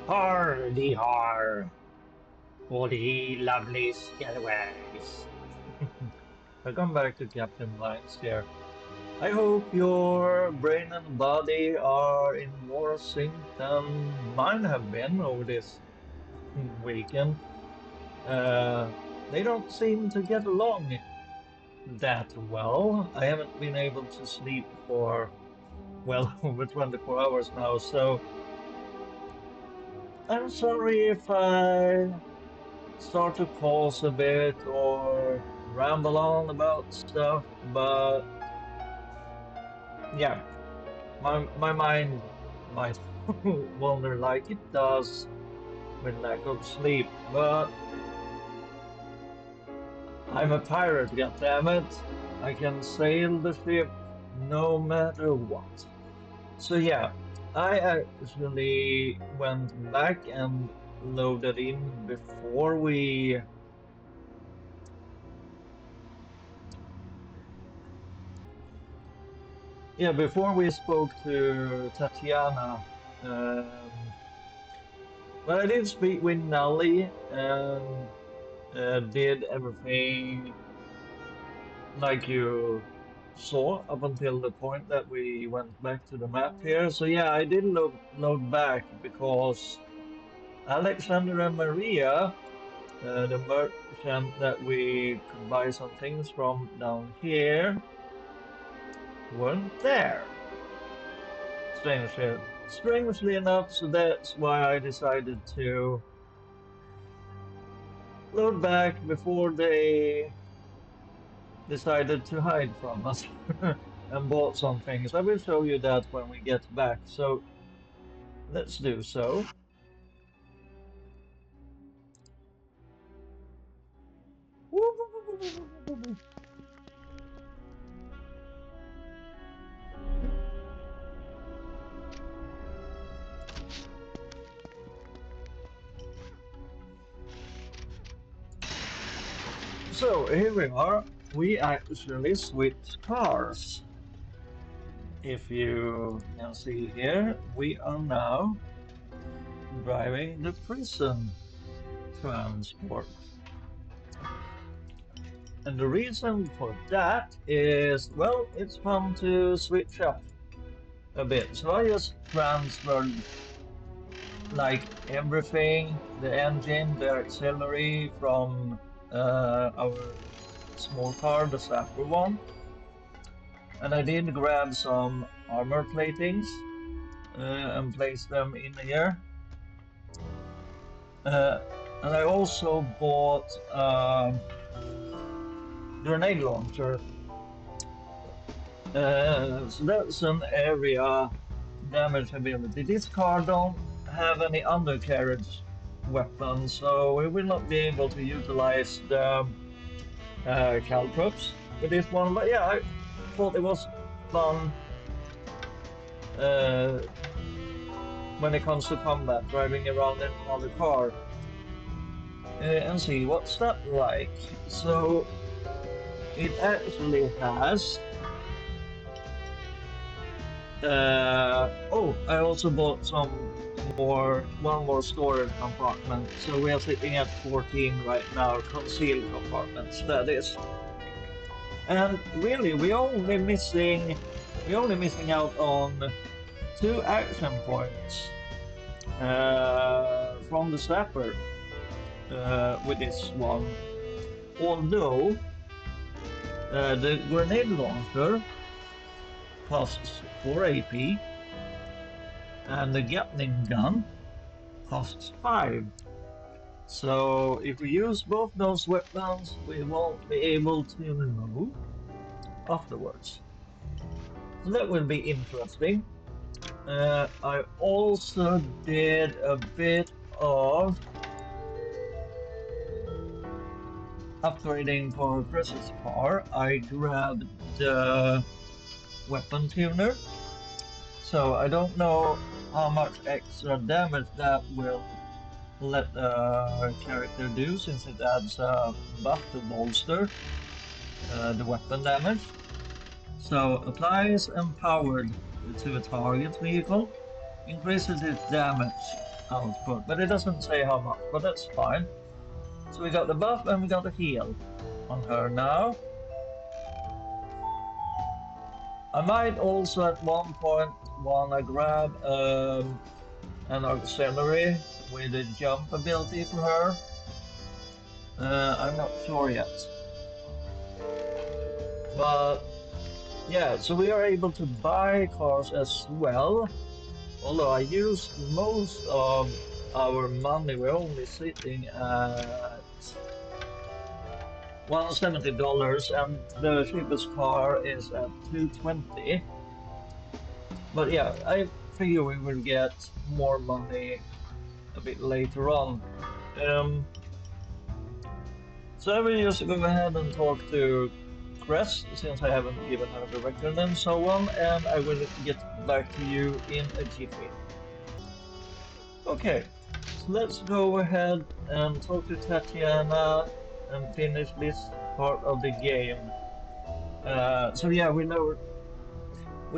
Hardy har, all ye lovely scalawags. Welcome back to Captain Lines here. I hope your brain and body are in more sync than mine have been over this weekend. They don't seem to get along that well. I haven't been able to sleep for, well, over 24 hours now, so I'm sorry if I start to pause a bit or ramble on about stuff, but yeah, my mind might wander like it does with lack of sleep. But I'm a pirate, goddammit. I can sail the ship no matter what. So yeah, I actually went back and loaded in before we before we spoke to Tatiana, um, but I did speak with Nelly and did everything like you saw up until the point that we went back to the map here. So yeah, I did load back because Alexander and Maria, the merchant that we could buy some things from down here, weren't there. Strangely enough, so that's why I decided to load back before they decided to hide from us and bought some things. I will show you that when we get back, so let's do so. So here we are. We actually switched cars. If you can see here, we are now driving the prison transport. And the reason for that is, well, it's fun to switch up a bit. So I just transferred like everything, the engine, the auxiliary from our small car, the Sapper one. And I did grab some armor platings and place them in here. Uh, and I also bought grenade launcher. So that's an area damage ability. This car don't have any undercarriage weapons, so we will not be able to utilize the caltrops with this one. But yeah, I thought it was fun uh, when it comes to combat, driving around in another car and see what's that like. So it actually has. Oh, I also bought one more storage compartment. So we are sitting at 14 right now, concealed compartments, that is. And really, we're only missing out on 2 action points from the Sapper with this one. Although the grenade launcher costs 4 AP and the Gatling gun costs 5. So if we use both those weapons, we won't be able to move afterwards. So that will be interesting. I also did a bit of upgrading for Chris's car. I grabbed the weapon tuner. So I don't know how much extra damage that will let the character do, since it adds a buff to bolster the weapon damage. So applies empowered to a target vehicle, increases its damage output, but it doesn't say how much, but that's fine. So we got the buff and we got the heal on her now. I might also at one point wanna grab an auxiliary with a jump ability for her. I'm not sure yet. But yeah, so we are able to buy cars as well. Although I used most of our money, we're only sitting at $170 and the cheapest car is at 220. But yeah, I figure we will get more money a bit later on. Um, so I will just go ahead and talk to Cress since I haven't given her the record and so on, and I will get back to you in a jiffy. Okay, so let's go ahead and talk to Tatiana and finish this part of the game. So yeah, we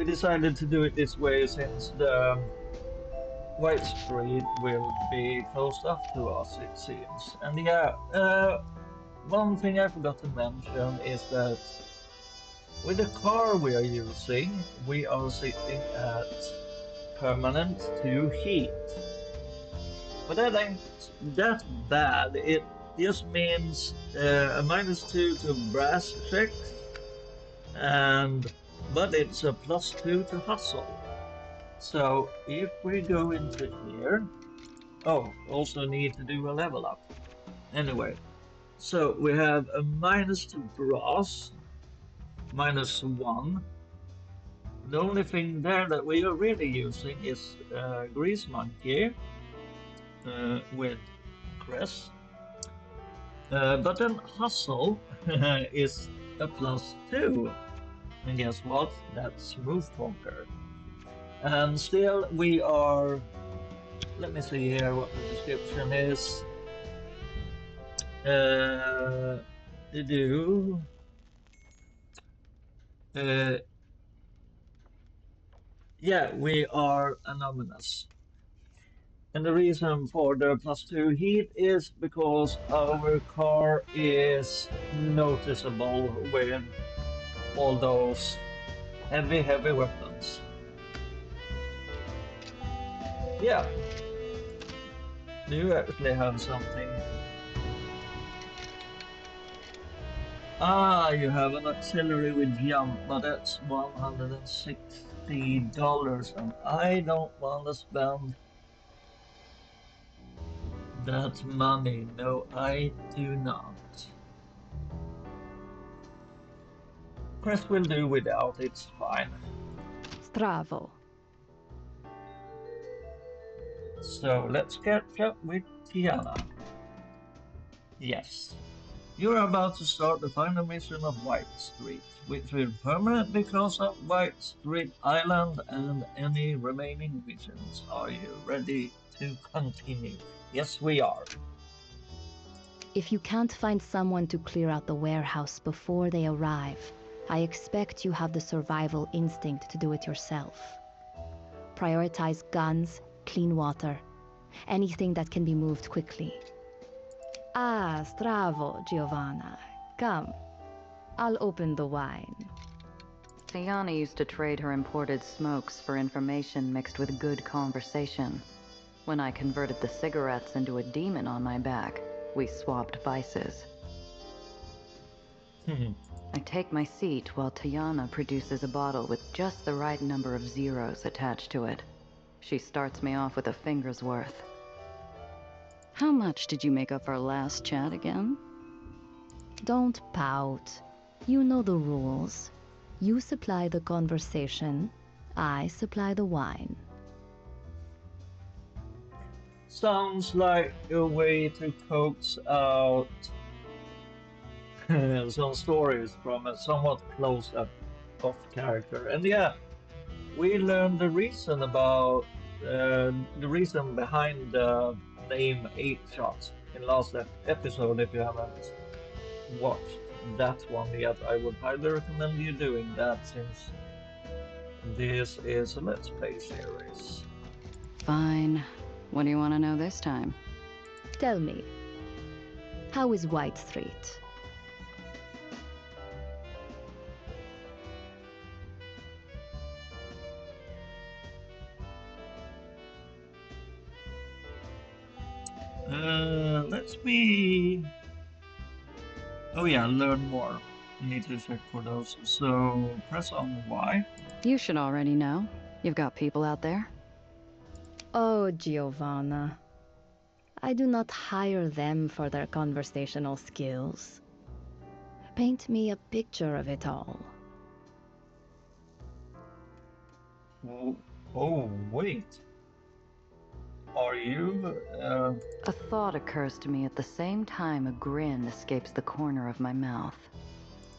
decided to do it this way since the White Street will be closed off to us, it seems. And yeah, one thing I forgot to mention is that with the car we are using, we are sitting at permanent 2 heat. But that ain't that bad. It just means a -2 to brass checks, and but it's a +2 to hustle. So if we go into here, oh, also need to do a level up. Anyway, so we have a -2 brass, -1. The only thing there that we are really using is Grease Monkey with Cress. But then Hustle is a +2. And guess what? That's Smooth Talker. And still we are, let me see here what the description is. To do, uh, yeah, we are anonymous. And the reason for the +2 heat is because our car is noticeable with all those heavy weapons. Yeah, do you actually have something? Ah, you have an auxiliary with jump, but that's $160, and I don't want to spend that money. No, I do not. Chris will do without, it's fine. Stravo. So let's catch up with Tiana. Yes. You're about to start the final mission of White Street, which will permanently close up White Street Island and any remaining missions. Are you ready to continue? Yes, we are. If you can't find someone to clear out the warehouse before they arrive, I expect you have the survival instinct to do it yourself. Prioritize guns, clean water, anything that can be moved quickly. Ah, stravo, Giovanna. Come, I'll open the wine. Tiana used to trade her imported smokes for information mixed with good conversation. When I converted the cigarettes into a demon on my back, we swapped vices. I take my seat while Tiana produces a bottle with just the right number of zeros attached to it. She starts me off with a finger's worth. How much did you make of our last chat again? Don't pout. You know the rules. You supply the conversation, I supply the wine. Sounds like a way to coax out some stories from a somewhat closed up off character. And yeah, we learned the reason about the reason behind the name 8 Shots in last episode. If you haven't watched that one yet, I would highly recommend you doing that since this is a Let's Play series. Fine. What do you want to know this time? Tell me, how is White Street? Let's be. Oh yeah, learn more. Need to check for those. So press on Y. You should already know. You've got people out there. Oh, Giovanna. I do not hire them for their conversational skills. Paint me a picture of it all. Oh, wait. Are you? A thought occurs to me at the same time a grin escapes the corner of my mouth.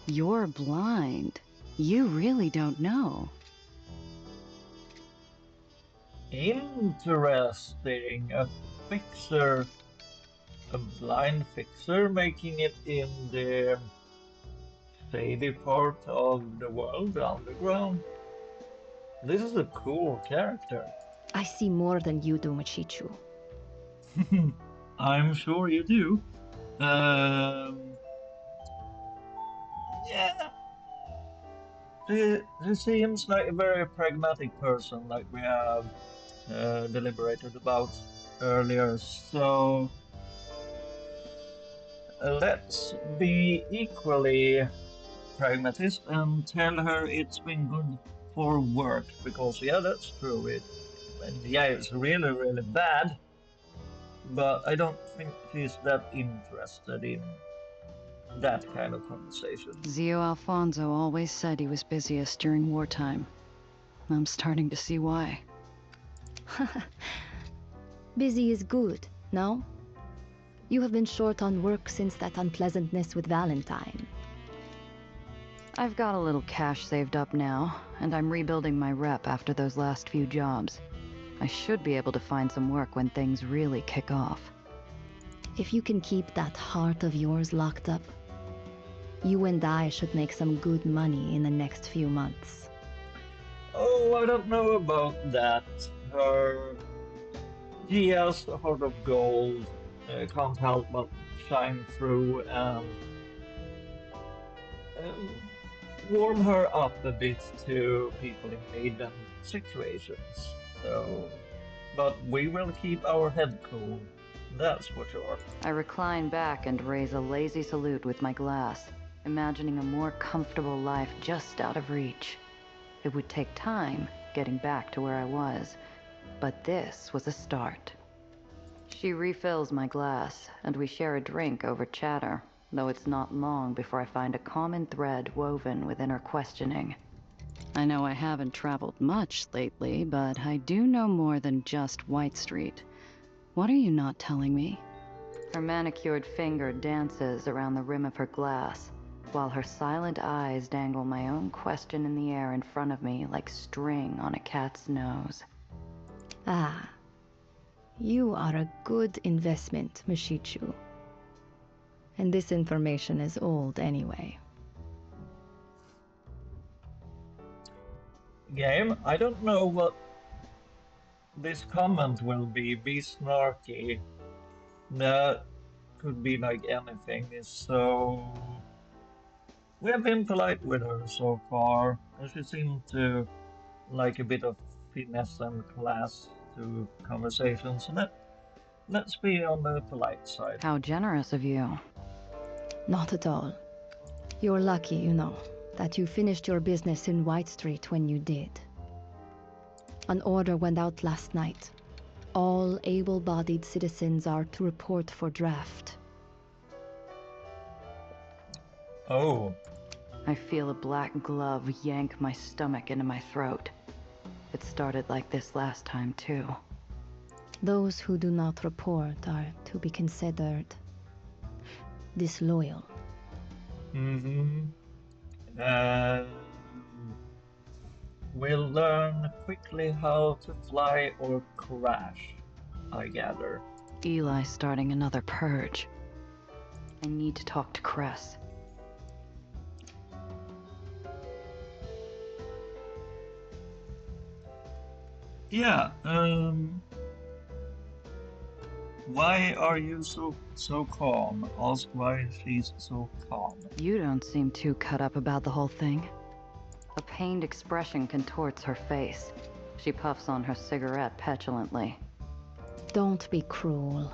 You're blind. You really don't know. Interesting. A fixer. A blind fixer making it in the shady part of the world underground. This is a cool character. I see more than you do, Machichu. I'm sure you do. Yeah, she seems like a very pragmatic person, like we have deliberated about earlier. So let's be equally pragmatist and tell her it's been good for work, because yeah, that's true. And yeah, it's really, really bad, but I don't think she's that interested in that kind of conversation. Zio Alfonso always said he was busiest during wartime. I'm starting to see why. Busy is good, no? You have been short on work since that unpleasantness with Valentine. I've got a little cash saved up now, and I'm rebuilding my rep after those last few jobs. I should be able to find some work when things really kick off. If you can keep that heart of yours locked up, you and I should make some good money in the next few months. Oh, I don't know about that. She has a heart of gold, can't help but shine through and um, warm her up a bit to people in need and situations. So, but we will keep our head cool, that's for sure. I recline back and raise a lazy salute with my glass, imagining a more comfortable life just out of reach. It would take time getting back to where I was, but this was a start. She refills my glass, and we share a drink over chatter, though it's not long before I find a common thread woven within her questioning. I know I haven't traveled much lately, but I do know more than just White Street. What are you not telling me? Her manicured finger dances around the rim of her glass, while her silent eyes dangle my own question in the air in front of me like string on a cat's nose. Ah, you are a good investment, Mashichu. And this information is old anyway. Game, I don't know what this comment will be. Be snarky. That could be like anything. So we have been polite with her so far, and she seemed to like a bit of finesse and class to conversations. So let's be on the polite side. How generous of you. Not at all. You're lucky, you know, that you finished your business in White Street when you did. An order went out last night. All able-bodied citizens are to report for draft. Oh, I feel a black glove yank my stomach into my throat. It started like this last time, too. Those who do not report are to be considered disloyal. mm-hmm. We'll learn quickly how to fly or crash, I gather. Eli's starting another purge. I need to talk to Cress. Yeah, Why are you so calm? Ask why she's so calm. You don't seem too cut up about the whole thing. A pained expression contorts her face. She puffs on her cigarette petulantly. Don't be cruel.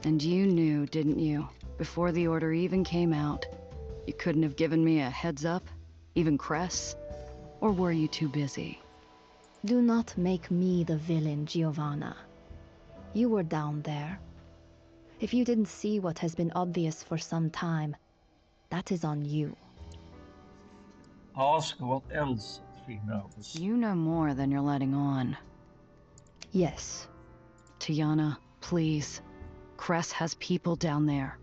And you knew, didn't you? Before the order even came out. You couldn't have given me a heads up? Even Cress? Or were you too busy? Do not make me the villain, Giovanna. You were down there. If you didn't see what has been obvious for some time, that is on you. Ask what else she knows. You know more than you're letting on. Yes. Tiana, please. Cress has people down there.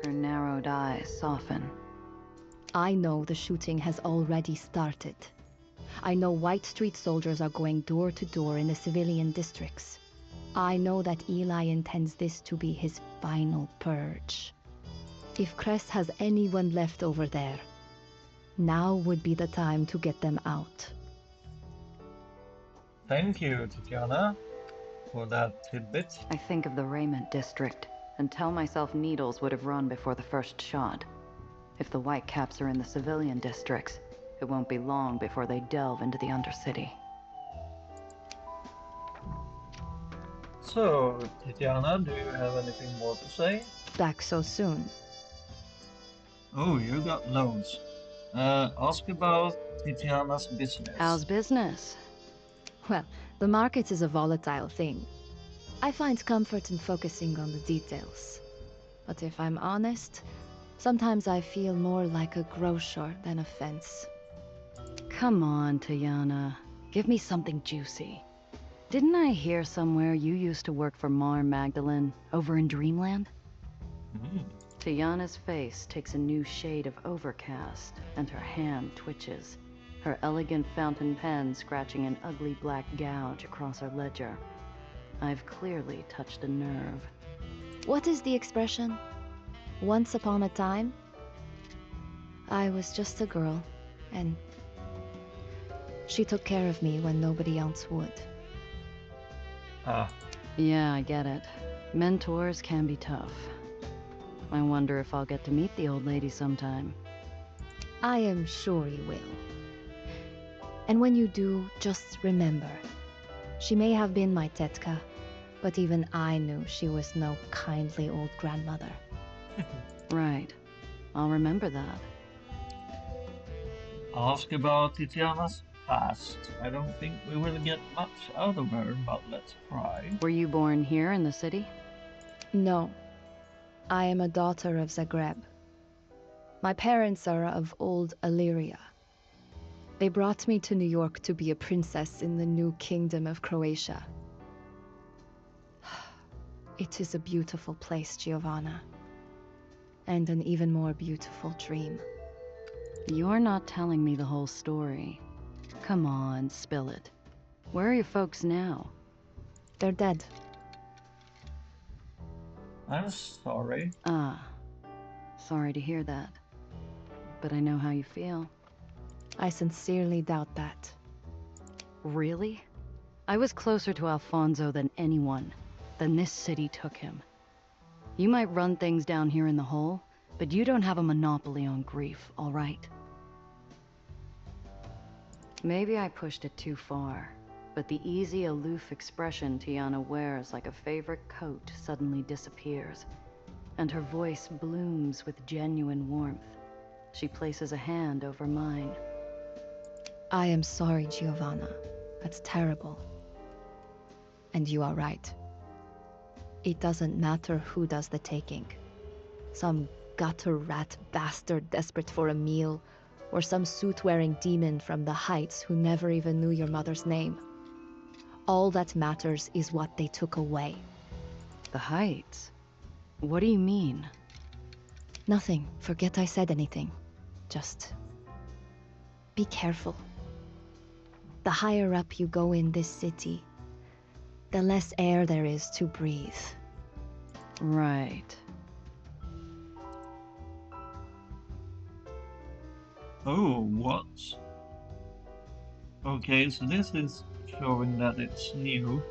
Her narrowed eyes soften. I know the shooting has already started. I know White Street soldiers are going door to door in the civilian districts. I know that Eli intends this to be his final purge. If Cress has anyone left over there, now would be the time to get them out. Thank you, Tatiana, for that tidbit. I think of the Raymond district and tell myself Needles would have run before the first shot. If the Whitecaps are in the civilian districts, it won't be long before they delve into the Undercity. So, Tatiana, do you have anything more to say? Back so soon. Oh, you got loads. Ask about Tatiana's business. How's business? Well, the market is a volatile thing. I find comfort in focusing on the details. But if I'm honest, sometimes I feel more like a grocer than a fence. Come on, Tiana. Give me something juicy. Didn't I hear somewhere you used to work for Mar Magdalene over in Dreamland? Tiana's face takes a new shade of overcast, and her hand twitches, her elegant fountain pen scratching an ugly black gouge across her ledger. I've clearly touched a nerve. What is the expression? Once upon a time? I was just a girl, and she took care of me when nobody else would. Ah, Yeah, I get it. Mentors can be tough. I wonder if I'll get to meet the old lady sometime. I am sure you will. And when you do, just remember, she may have been my tetka, but even I knew she was no kindly old grandmother. Right. I'll remember that. ask about Tatiana's past. I don't think we will get much out of her, but let's try. Were you born here in the city? No, I am a daughter of Zagreb. My parents are of old Illyria. They brought me to New York to be a princess in the new kingdom of Croatia. It is a beautiful place, Giovanna. And an even more beautiful dream. You're not telling me the whole story. Come on, spill it. Where are your folks now? They're dead. I'm sorry. Ah, sorry to hear that. But I know how you feel. I sincerely doubt that. Really? I was closer to Alfonso than anyone. Then this city took him. You might run things down here in the hole, but you don't have a monopoly on grief, all right? Maybe I pushed it too far, but the easy, aloof expression Tiana wears like a favorite coat suddenly disappears, and her voice blooms with genuine warmth. She places a hand over mine. I am sorry, Giovanna. That's terrible. And you are right. It doesn't matter who does the taking. Some gutter rat bastard desperate for a meal, or some suit-wearing demon from the Heights who never even knew your mother's name. All that matters is what they took away. The Heights? What do you mean? Nothing. Forget I said anything. Just be careful. The higher up you go in this city, the less air there is to breathe. Right. Oh, what? Okay, so this is showing that it's new.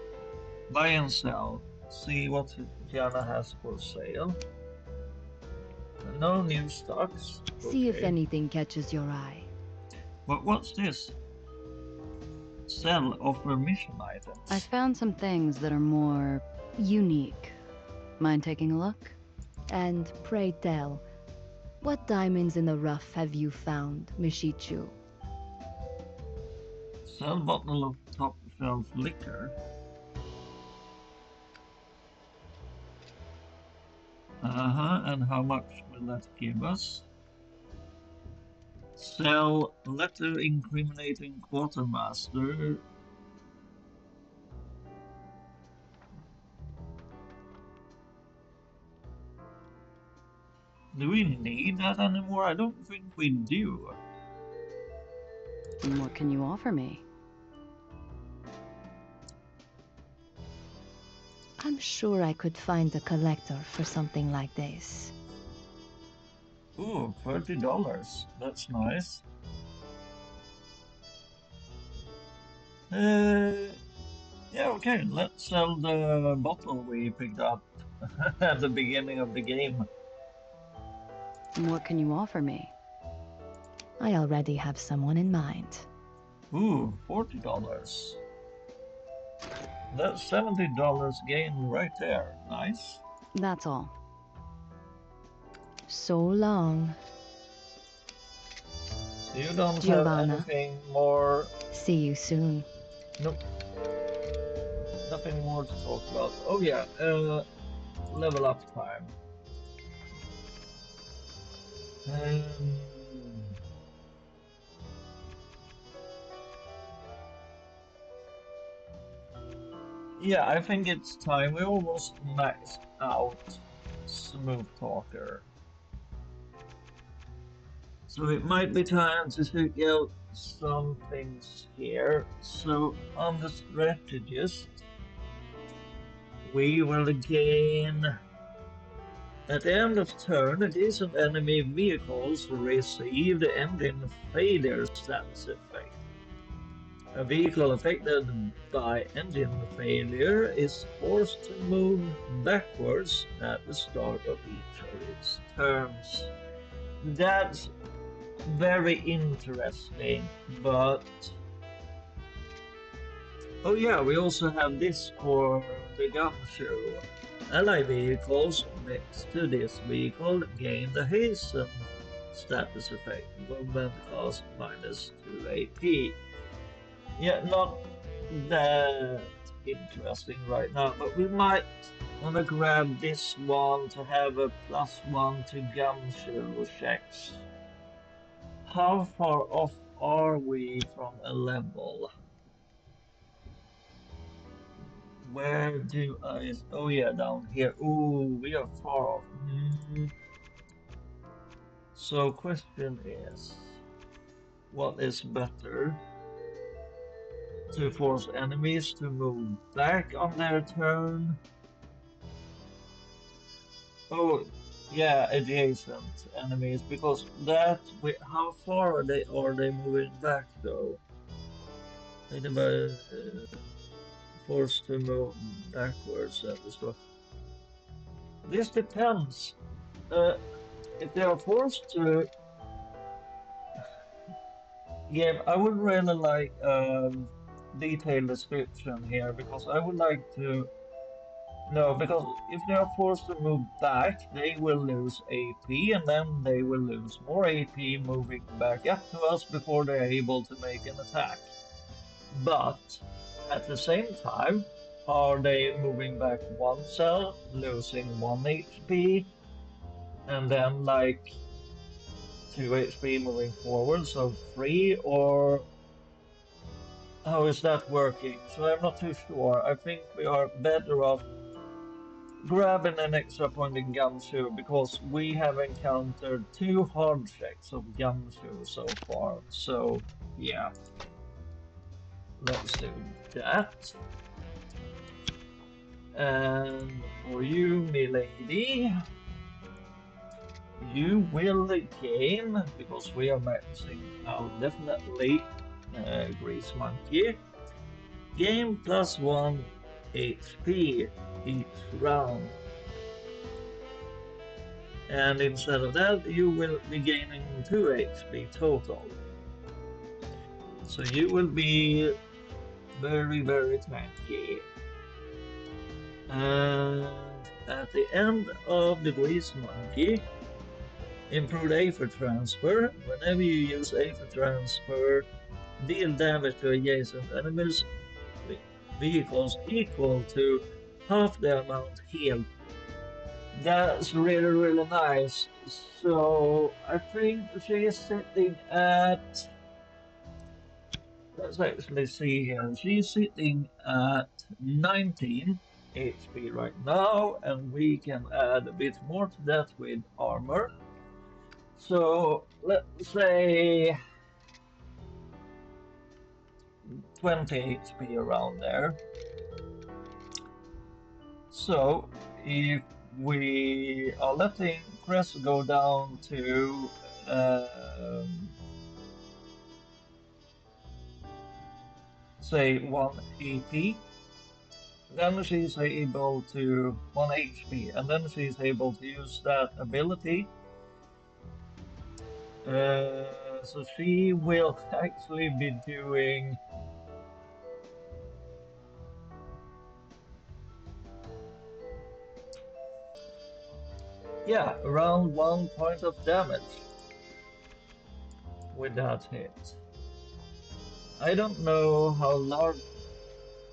Buy and sell. see what Tiana has for sale. No new stocks. See if Okay. anything catches your eye. But what's this? Sell offer mission items. I found some things that are more unique. Mind taking a look? And pray tell, what diamonds in the rough have you found, Mishichu? Sell bottle of top shelf liquor. And how much will that give us? Sell letter incriminating quartermaster. Do we need that anymore? I don't think we do. And what can you offer me? I'm sure I could find a collector for something like this. Ooh, $30. That's nice. Yeah, okay, let's sell the bottle we picked up at the beginning of the game. And what can you offer me? I already have someone in mind. Ooh, $40. That's $70 gain right there. Nice. That's all. So long. So you don't Giovanna. have anything more? See you soon. Nope. Nothing more to talk about. Oh yeah, level up time. Yeah, I think it's time. We almost maxed out Smooth Talker. So it might be time to check out some things here. So on the strategist, we will gain at the end of turn, adjacent enemy vehicles receive the engine failure stats effect. A vehicle affected by engine failure is forced to move backwards at the start of each of its turns. That's very interesting, but oh yeah, we also have this for the gumshoe. Ally vehicles next to this vehicle gain the hasten status effect, movement cost -2 AP. Yeah, not that interesting right now, but we might wanna grab this one to have a +1 to gumshoe checks. How far off are we from a level? Where do I... Oh yeah, down here. Ooh, we are far off. So question is, what is better? To force enemies to move back on their turn? Oh, yeah, adjacent enemies, because that... how far are they moving back though? They forced to move backwards at the start. This depends. If they are forced to... Yeah, I would really like detailed description here, because I would like to... No, because if they are forced to move back, they will lose AP, and then they will lose more AP moving back up to us before they're able to make an attack. But at the same time, are they moving back one cell, losing 1 HP, and then like 2 HP moving forward, so 3, or how is that working? So I'm not too sure. I think we are better off grabbing an extra point in Gumshoe, because we have encountered 2 hard checks of Gumshoe so far. So yeah, let's do that. And for you, milady, you will gain, because we are maxing out definitely Grease Monkey, gain +1 HP each round. And instead of that, you will be gaining 2 HP total. So you will be very, very tanky. And at the end of the Grease Monkey, improved Aether Transfer. Whenever you use Aether Transfer, deal damage to adjacent enemies vehicles equal to half the amount healed. That's really, really nice. So I think she is sitting at. Let's actually see here. She's sitting at 19 HP right now, and we can add a bit more to that with armor. So let's say 20 HP around there. So if we are letting Cress go down to say 180, then she's able to 1 HP, and then she's able to use that ability. So she will actually be doing around 1 point of damage with that hit. I don't know how large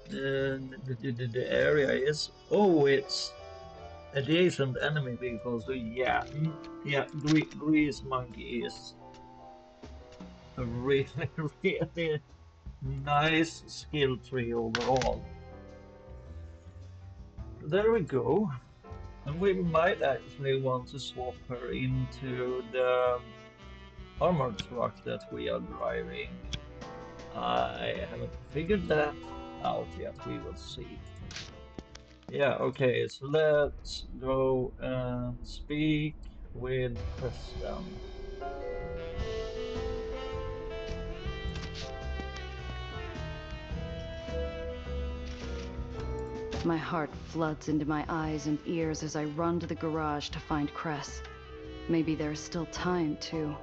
the area is. Oh, it's adjacent enemy vehicles. So yeah, Grease Monkey is a really, really nice skill tree overall. There we go. And we might actually want to swap her into the armored truck that we are driving. I haven't figured that out yet. We will see. Yeah, okay, so let's go and speak with Preston. My heart floods into my eyes and ears as I run to the garage to find Cress. Maybe there's still time, too.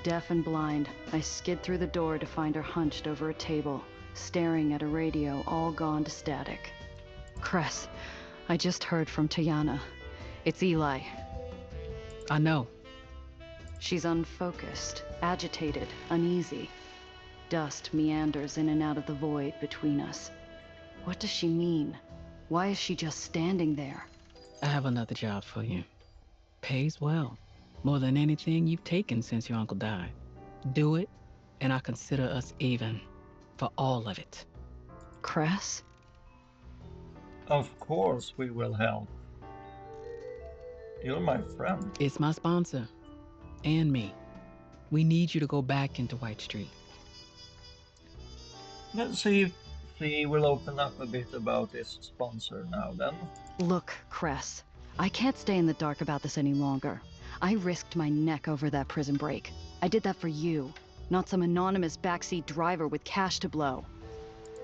Deaf and blind, I skid through the door to find her hunched over a table, staring at a radio all gone to static. Cress, I just heard from Tiana. It's Eli. I know. She's unfocused, agitated, uneasy. Dust meanders in and out of the void between us. What does she mean? Why is she just standing there? I have another job for you. Pays well. More than anything you've taken since your uncle died. Do it, and I consider us even. For all of it. Cress? Of course we will help. You're my friend. It's my sponsor. And me. We need you to go back into White Street. Let's see if she will open up a bit about this sponsor now then. Look, Cress. I can't stay in the dark about this any longer. I risked my neck over that prison break. I did that for you, not some anonymous backseat driver with cash to blow.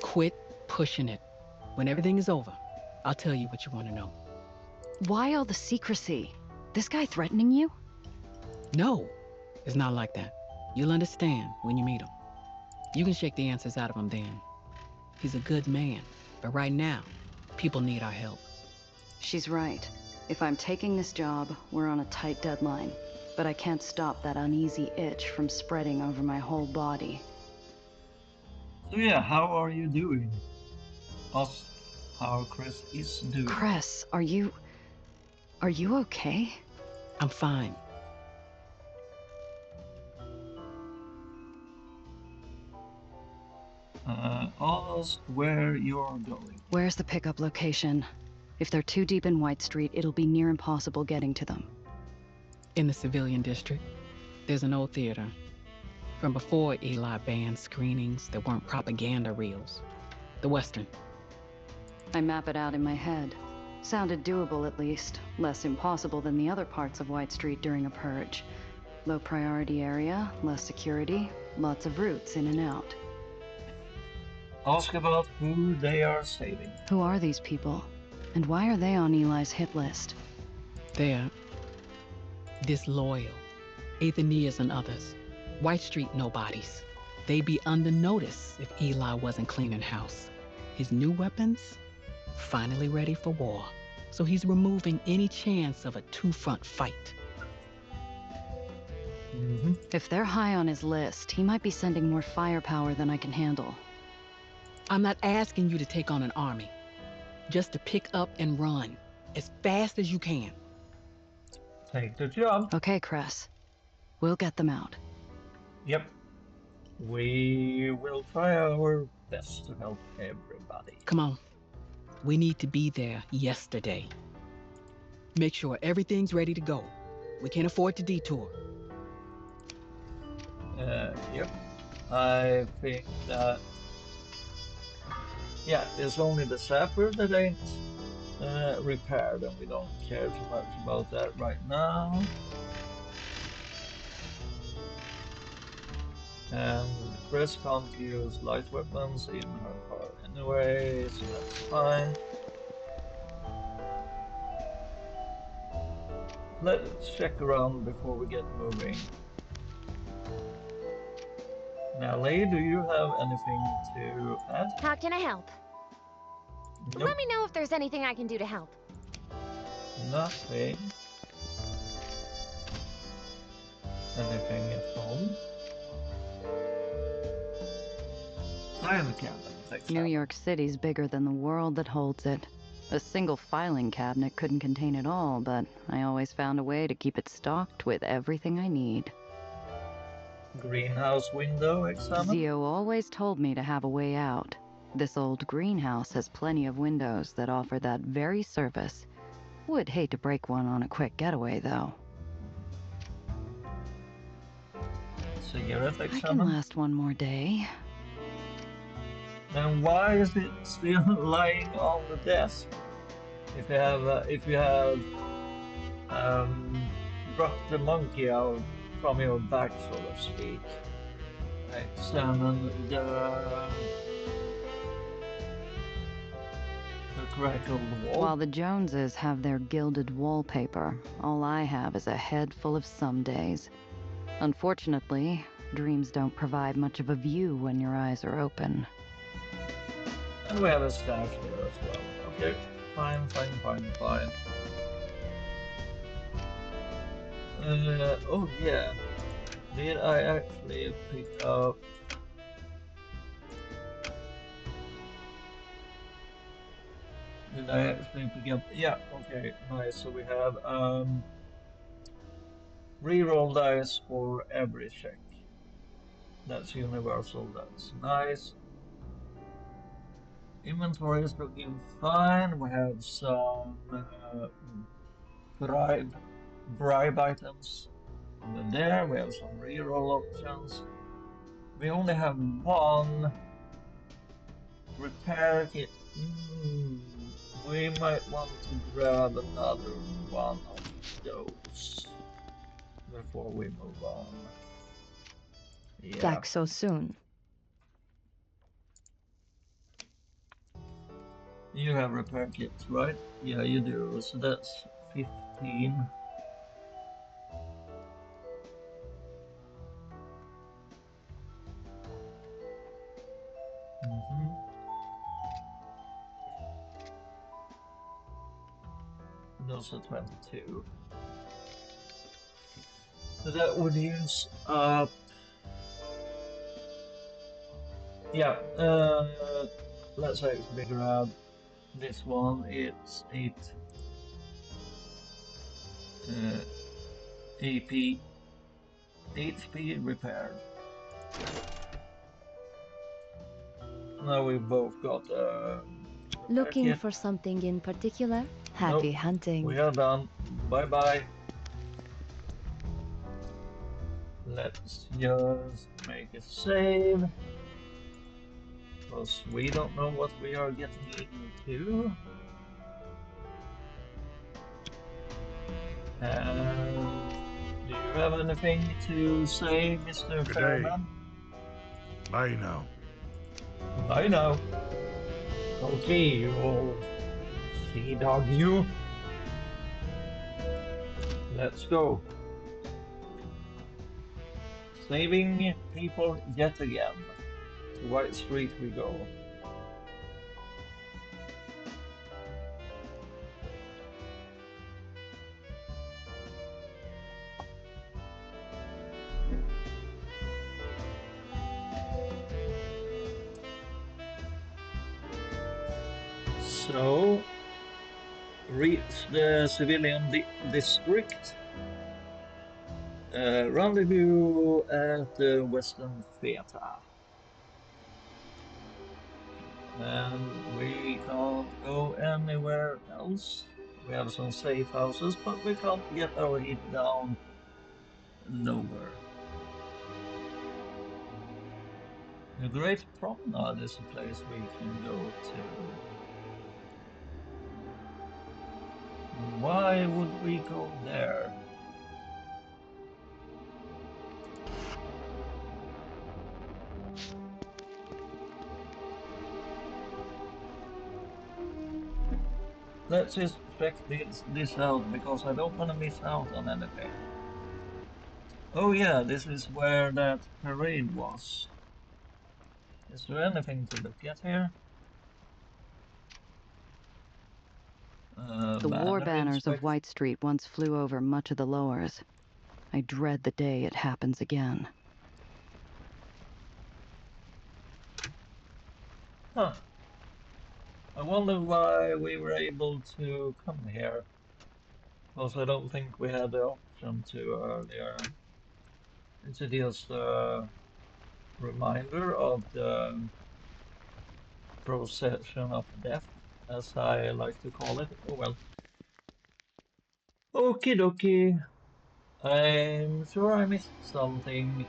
Quit pushing it. When everything is over, I'll tell you what you want to know. Why all the secrecy? This guy threatening you? No, it's not like that. You'll understand when you meet him. You can shake the answers out of him then. He's a good man, but right now, people need our help. She's right. If I'm taking this job, we're on a tight deadline. But I can't stop that uneasy itch from spreading over my whole body. So yeah, how are you doing? Ask how Cress is doing. Cress, are you okay? I'm fine. Ask where you're going. Where's the pickup location? If they're too deep in White Street, it'll be near impossible getting to them. In the civilian district, there's an old theater. From before Eli banned screenings that weren't propaganda reels. The Western. I map it out in my head. Sounded doable at least. Less impossible than the other parts of White Street during a purge. Low priority area, less security, lots of routes in and out. Ask about who they are saving. Who are these people? And why are they on Eli's hit list? They're disloyal. Aetherians and others. White Street nobodies. They'd be under notice if Eli wasn't cleaning house. His new weapons? Finally ready for war. So he's removing any chance of a two-front fight. If they're high on his list, he might be sending more firepower than I can handle. I'm not asking you to take on an army. Just to pick up and run. As fast as you can. Take the job. Okay, Cress. We'll get them out. Yep. We will try our best to help everybody. Come on. We need to be there yesterday. Make sure everything's ready to go. We can't afford to detour. Yep. I think that... Yeah, it's only the sapper that ain't repaired, and we don't care too much about that right now. And Chris can't use light weapons in her car anyway, so that's fine. Let's check around before we get moving. Nelly, do you have anything to add? How can I help? Nope. Let me know if there's anything I can do to help. Nothing. Anything at home? Filing cabinet. New York City's bigger than the world that holds it. A single filing cabinet couldn't contain it all, but I always found a way to keep it stocked with everything I need. Greenhouse window examined? Zio always told me to have a way out. This old greenhouse has plenty of windows that offer that very service. Would hate to break one on a quick getaway, though. Cigarette I can examined? last one more day. Then why is it still lying on the desk? If you have dropped the monkey out from your back, so to speak. Examine the crackled wall. While the Joneses have their gilded wallpaper, all I have is a head full of some days. Unfortunately, dreams don't provide much of a view when your eyes are open. And we have a stash here as well. Okay, fine. Oh yeah. Did I actually pick up... Did I actually pick up... Yeah, okay, nice. So we have reroll dice for every check. That's universal, that's nice. Inventory is looking fine. We have some bribe items over there. We have some reroll options. We only have one repair kit. We might want to grab another one of those before we move on. Yeah. Back so soon. You have repair kits, right? Yeah, you do. So that's 15. Those are 22. So that would use up... Yeah, let's actually grab this one. It's 8 AP HP repaired. Now we both got Looking kit. for something in particular? Happy hunting. We are done. Bye bye. Let's just make a save. Because we don't know what we are getting into. And do you have anything to say, Mr. Good day. Fairman? Bye now. Bye now. Okay, you old sea dog, you. Let's go. Saving people yet again. To White Street we go. So, reach the civilian district. Rendezvous at the Western Theater. And we can't go anywhere else. We have some safe houses, but we can't get our heat down lower. The Great Promenade is a place we can go to. Why would we go there? Let's just check this out because I don't want to miss out on anything. Oh yeah, this is where that parade was. Is there anything to look at here? The war Banner banners of inspect. White Street once flew over much of the lowers. I dread the day it happens again. Huh. I wonder why we were able to come here. Because I don't think we had the option to earlier. It's just a reminder of the procession of death, as I like to call it. Oh well. Okie dokie. I'm sure I missed something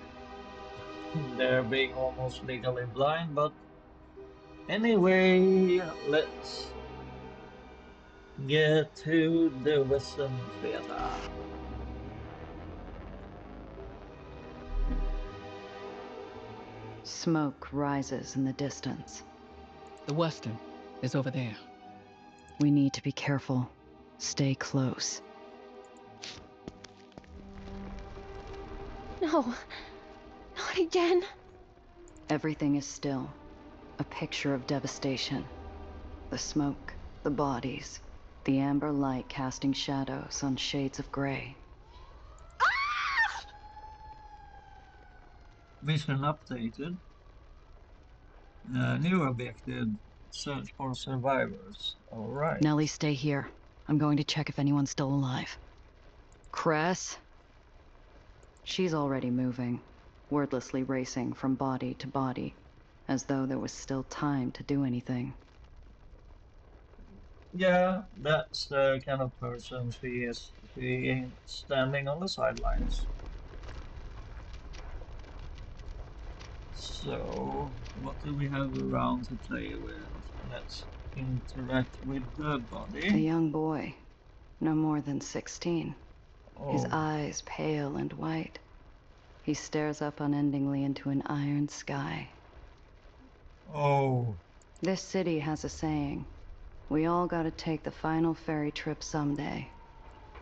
there being almost legally blind, but anyway, let's get to the Western Theater. Smoke rises in the distance. The Western is over there. We need to be careful. Stay close. No, not again. Everything is still. A picture of devastation. The smoke, the bodies, the amber light casting shadows on shades of gray. Vision updated. New objective, search for survivors. Alright. Nellie, stay here. I'm going to check if anyone's still alive. Cress? She's already moving, wordlessly racing from body to body, as though there was still time to do anything. Yeah, that's the kind of person she is. She ain't standing on the sidelines. So, what do we have around to play with? Let's interact with the A body. young boy, no more than 16. His Oh, eyes pale and white. He stares up unendingly into an iron sky. oh, This city has a saying. We all gotta take the final ferry trip someday.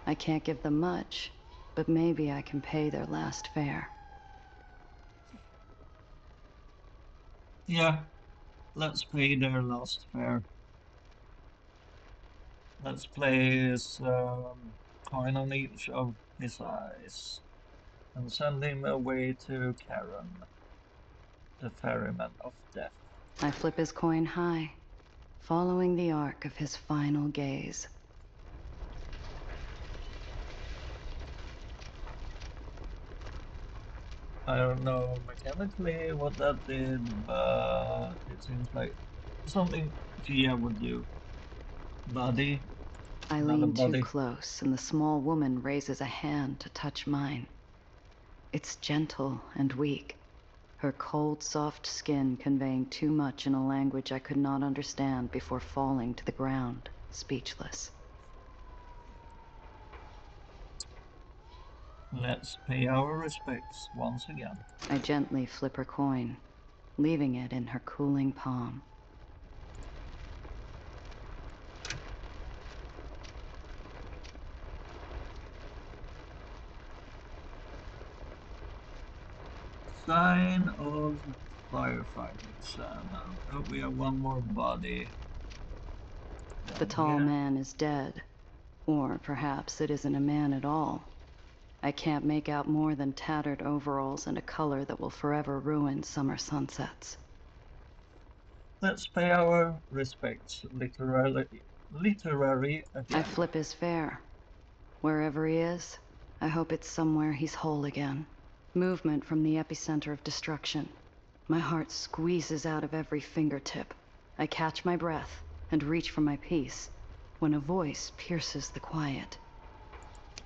I can't give them much, but maybe I can pay their last fare. yeah, let's pay their last fare. Let's place coin on each of his eyes and send him away to Karen, the ferryman of death. I flip his coin high, following the arc of his final gaze. I don't know mechanically what that did, but it seems like something Gia would do. Body, I another lean too body. close, and the small woman raises a hand to touch mine. It's gentle and weak, her cold, soft skin conveying too much in a language I could not understand before falling to the ground, speechless. Let's pay our respects once again. I gently flip her coin. leaving it in her cooling palm. Sign of firefighting, Sana. Oh, we have one more body. The tall here. man is dead. Or perhaps it isn't a man at all. I can't make out more than tattered overalls and a color that will forever ruin summer sunsets. Let's pay our respects literary again. I flip his fare. Wherever he is, I hope it's somewhere he's whole again. Movement from the epicenter of destruction. My heart squeezes out of every fingertip. I catch my breath and reach for my piece when a voice pierces the quiet.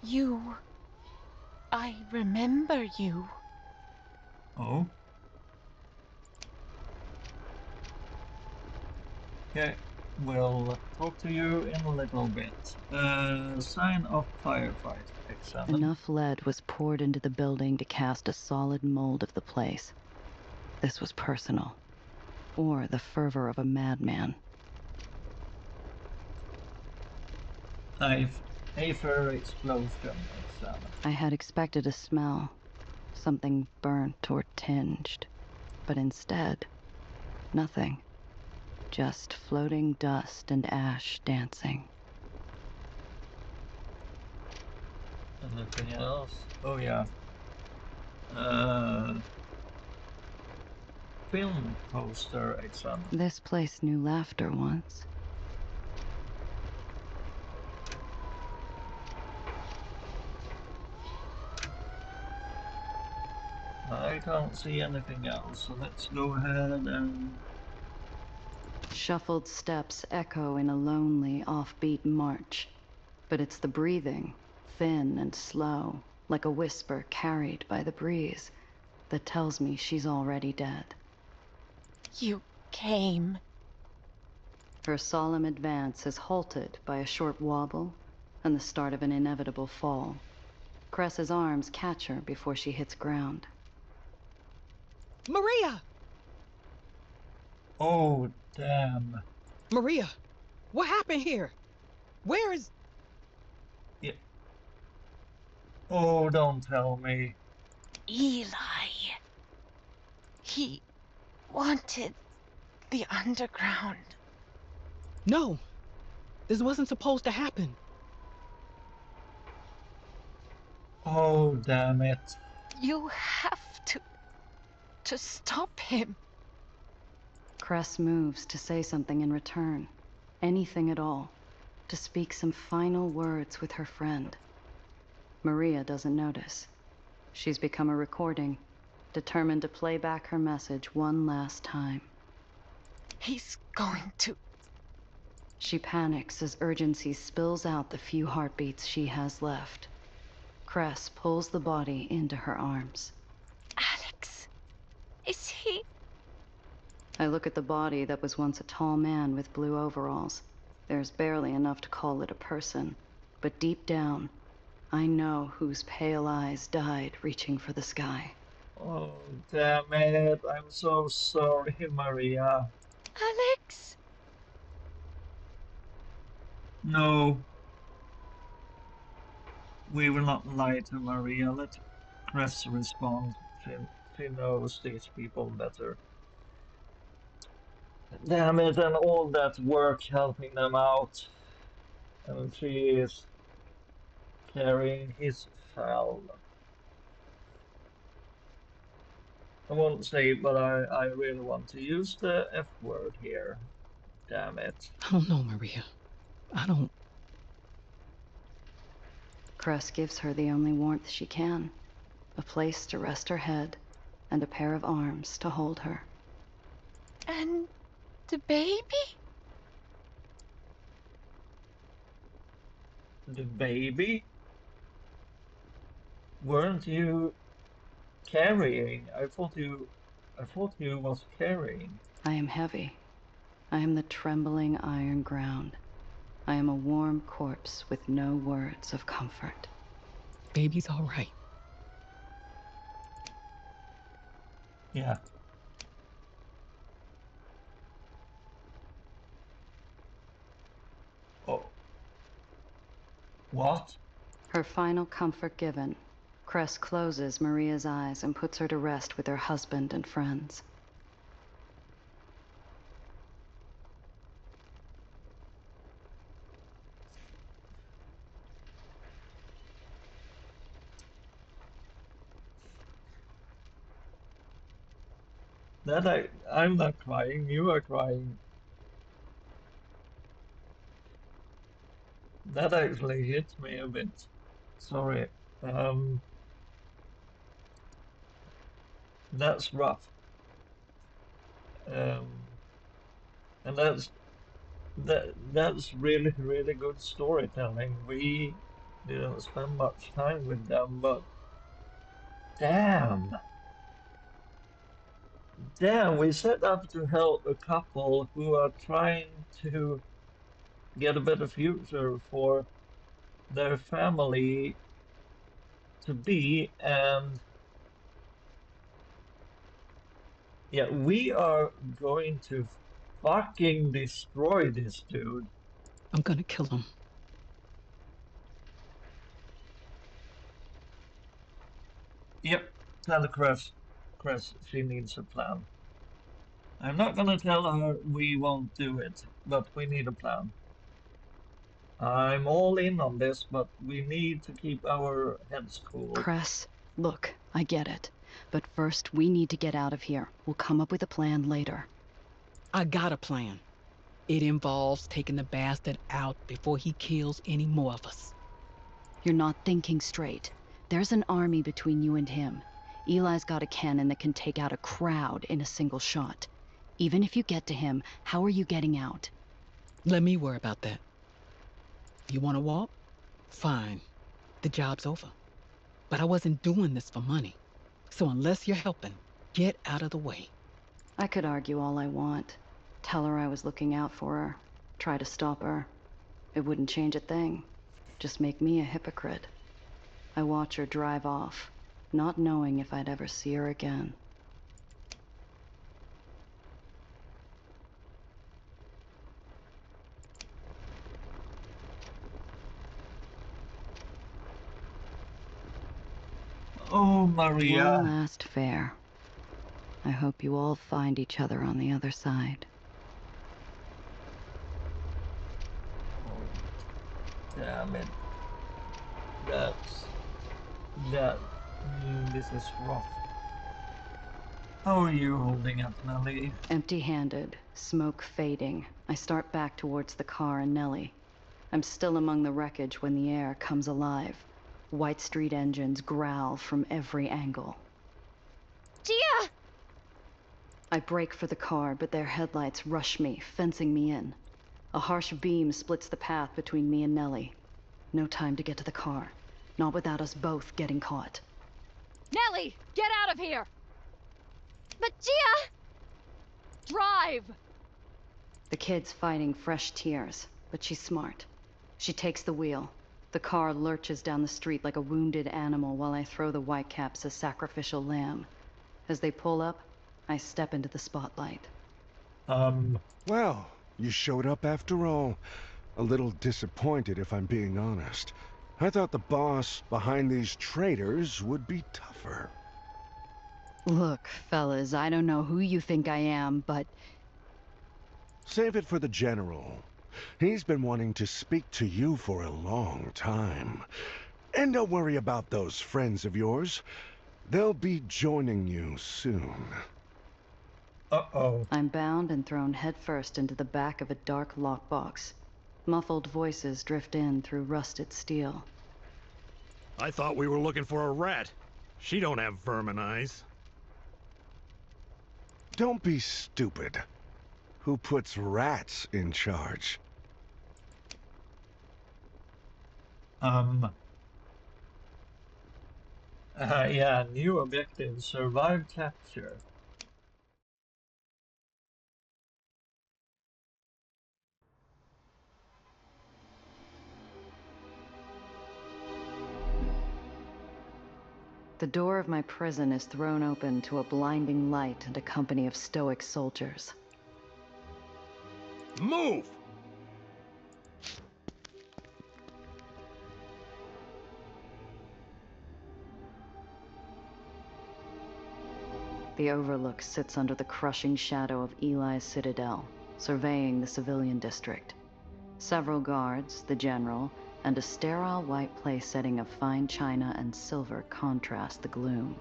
You. I remember you. Oh. Okay, we'll talk to you in a little bit. Sign of firefight. Examine. Enough lead was poured into the building to cast a solid mold of the place. This was personal, or the fervor of a madman. Aether explosion. Examine. I had expected a smell, something burnt or tinged, but instead, nothing. Just floating dust and ash dancing. Anything else? Oh yeah. Film poster. Examine. This place knew laughter once. I can't see anything else, so let's go ahead and... Shuffled steps echo in a lonely, offbeat march. But it's the breathing, thin and slow, like a whisper carried by the breeze, that tells me she's already dead. You came. Her solemn advance is halted by a short wobble and the start of an inevitable fall. Cress's arms catch her before she hits ground. Maria! Oh, damn. Maria! What happened here? Where is... Yeah. Oh, don't tell me. Eli. He wanted the underground. No! This wasn't supposed to happen. Oh, damn it. You have to stop him. Cress moves to say something in return. Anything at all. To speak some final words with her friend. Maria doesn't notice. She's become a recording, determined to play back her message one last time. He's going to... She panics as urgency spills out the few heartbeats she has left. Cress pulls the body into her arms. Alex. Is he... I look at the body that was once a tall man with blue overalls. There's barely enough to call it a person, but deep down, I know whose pale eyes died reaching for the sky. Oh, damn it. I'm so sorry, Maria. Alex? No. We will not lie to Maria. Let Cress respond. She knows these people better. Damn it, and all that work helping them out. And she is carrying his foul. I won't say it, but I really want to use the F word here. Damn it. I don't know, Maria. I don't... Cress gives her the only warmth she can. A place to rest her head, and a pair of arms to hold her. And the baby? The baby? Weren't you carrying? I thought you was carrying. I am heavy. I am the trembling iron ground. I am a warm corpse with no words of comfort. Baby's all right. Yeah. What? Her final comfort given, Cress closes Maria's eyes and puts her to rest with her husband and friends. I'm not crying, you are crying. That actually hits me a bit. Sorry. That's rough. Um, and that's really, really good storytelling. We didn't spend much time with them, but damn. Damn, we set up to help a couple who are trying to get a better future for their family to be, and yeah, we are going to fucking destroy this dude. I'm gonna kill him. Yep, tell Cress she needs a plan. I'm not gonna tell her we won't do it, but we need a plan. I'm all in on this, but we need to keep our heads cool. Cress, look, I get it. But first, we need to get out of here. We'll come up with a plan later. I got a plan. It involves taking the bastard out before he kills any more of us. You're not thinking straight. There's an army between you and him. Eli's got a cannon that can take out a crowd in a single shot. Even if you get to him, how are you getting out? Let me worry about that. You want to walk? Fine. The job's over. But I wasn't doing this for money. So unless you're helping, get out of the way. I could argue all I want. Tell her I was looking out for her. Try to stop her. It wouldn't change a thing. Just make me a hypocrite. I watch her drive off, not knowing if I'd ever see her again. Oh, Maria. One last fare. I hope you all find each other on the other side. Oh, damn it. This is rough. How are you holding up, Nelly? Empty-handed, smoke fading, I start back towards the car and Nellie. I'm still among the wreckage when the air comes alive. White Street engines growl from every angle. Gia! I brake for the car, but their headlights rush me, fencing me in. A harsh beam splits the path between me and Nellie. No time to get to the car. Not without us both getting caught. Nellie, get out of here! But Gia! Drive! The kid's fighting fresh tears, but she's smart. She takes the wheel. The car lurches down the street like a wounded animal while I throw the whitecaps a sacrificial lamb. As they pull up, I step into the spotlight. Well, you showed up after all. A little disappointed, if I'm being honest. I thought the boss behind these traitors would be tougher. Look, fellas, I don't know who you think I am, but Save it for the general. He's been wanting to speak to you for a long time. And don't worry about those friends of yours. They'll be joining you soon. Uh-oh. I'm bound and thrown headfirst into the back of a dark lockbox. Muffled voices drift in through rusted steel. I thought we were looking for a rat. She don't have vermin eyes. Don't be stupid. Who puts rats in charge? Yeah, new objective, survive capture. The door of my prison is thrown open to a blinding light and a company of stoic soldiers. Move! The Overlook sits under the crushing shadow of Eli's citadel, surveying the civilian district. Several guards, the general, and a sterile white place setting of fine china and silver contrast the gloom.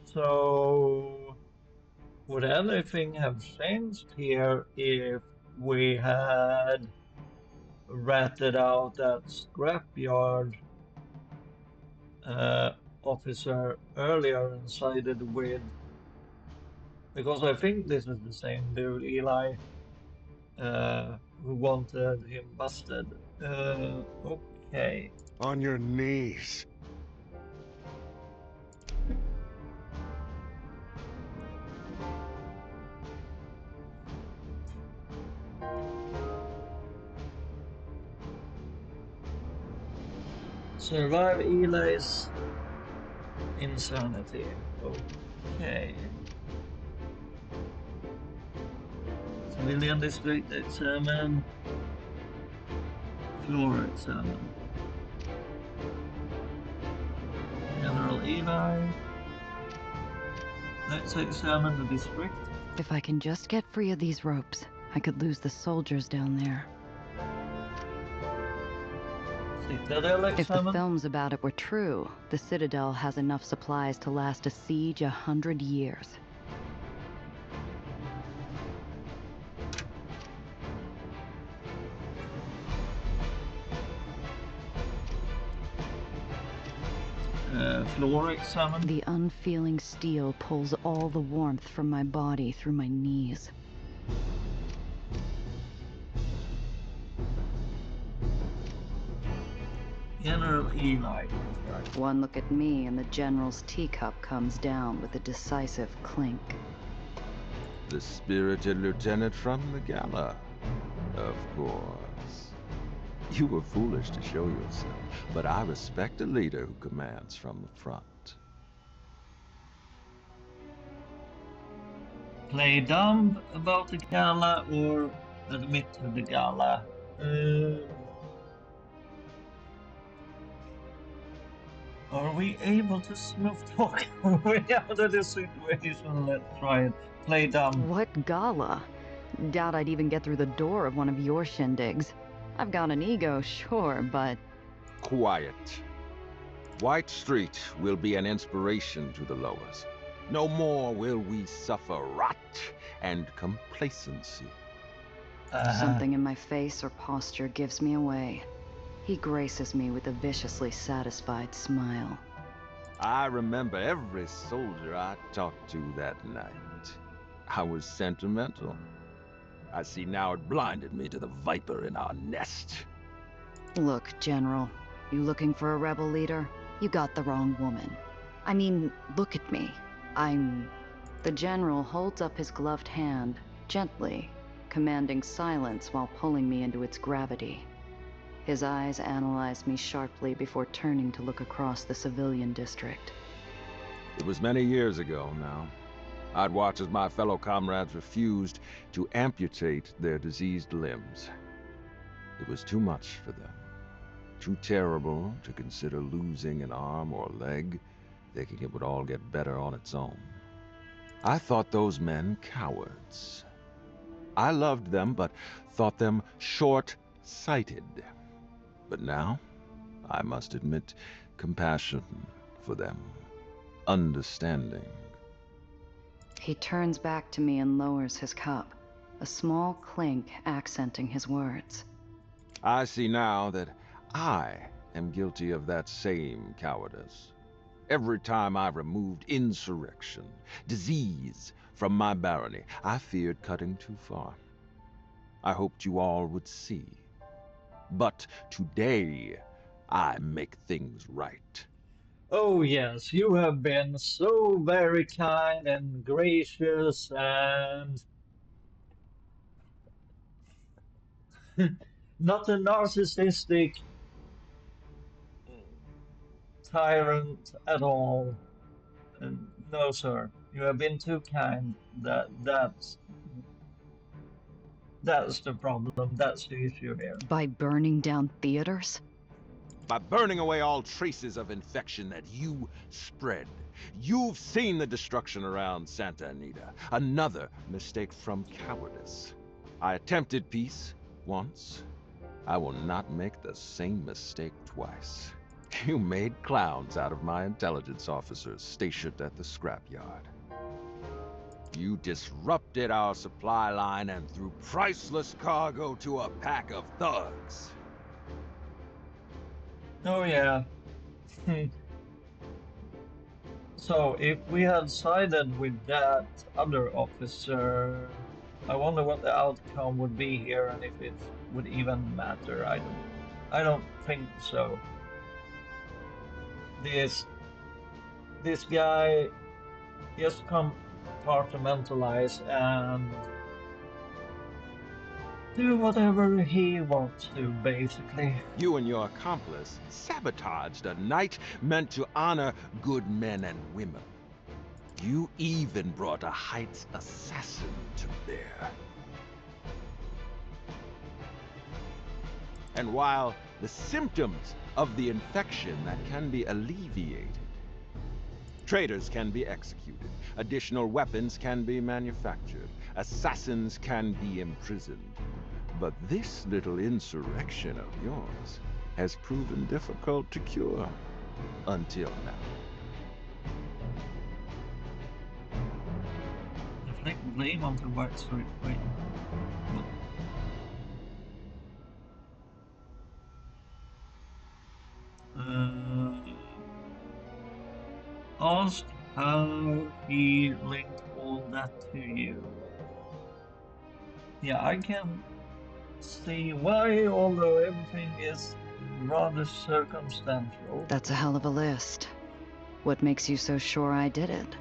So, would anything have changed here if we had ratted out that scrapyard officer earlier and sided with? Because I think this is the same dude, Eli, who wanted him busted. Okay. On your knees. Survive Eli's insanity. Okay. Civilian district examine. Floor examine. General Eli. Let's examine the district. If I can just get free of these ropes, I could lose the soldiers down there. Citadel If the examine. films about it were true, the Citadel has enough supplies to last a siege 100 years. Floor examine. The unfeeling steel pulls all the warmth from my body through my knees. General Eli. One look at me and the general's teacup comes down with a decisive clink. The spirited lieutenant from the gala. Of course. You were foolish to show yourself, but I respect a leader who commands from the front. Play dumb about the gala or admit to the gala. Are we able to smooth talk our way out of this situation? Let's try it. Play dumb. What gala? Doubt I'd even get through the door of one of your shindigs. I've got an ego, sure, but... Quiet. White Street will be an inspiration to the lowers. No more will we suffer rot and complacency. Something in my face or posture gives me away. He graces me with a viciously satisfied smile. I remember every soldier I talked to that night. I was sentimental. I see now it blinded me to the viper in our nest. Look, General, you looking for a rebel leader? You got the wrong woman. I mean, look at me. The General holds up his gloved hand, gently, commanding silence while pulling me into its gravity. His eyes analyze me sharply before turning to look across the civilian district. It was many years ago now. I'd watch as my fellow comrades refused to amputate their diseased limbs. It was too much for them. Too terrible to consider losing an arm or a leg, thinking it would all get better on its own. I thought those men cowards. I loved them, but thought them short-sighted. But now, I must admit, compassion for them. Understanding. He turns back to me and lowers his cup, a small clink accenting his words. I see now that I am guilty of that same cowardice. Every time I removed insurrection, disease from my barony, I feared cutting too far. I hoped you all would see. But today, I make things right. Oh yes, you have been so very kind and gracious and not a narcissistic tyrant at all. No, sir, you have been too kind. That's the problem. That's the issue here. By burning down theaters? by burning away all traces of infection that you spread. You've seen the destruction around Santa Anita. Another mistake from cowardice. I attempted peace once. I will not make the same mistake twice. You made clowns out of my intelligence officers stationed at the scrapyard. You disrupted our supply line and threw priceless cargo to a pack of thugs. Oh yeah. So if we had sided with that other officer, I wonder what the outcome would be here and if it would even matter. I don't think so. This guy just compartmentalize and do whatever he wants to, basically. You and your accomplice sabotaged a night meant to honor good men and women. You even brought a Heights assassin to bear. And while the symptoms of the infection that can be alleviated, traitors can be executed, additional weapons can be manufactured, assassins can be imprisoned. But this little insurrection of yours has proven difficult to cure. Until now. Deflect blame onto White Street. Wait. Ask how he linked all that to you. Yeah, I can see why, although everything is rather circumstantial. That's a hell of a list. What makes you so sure I did it?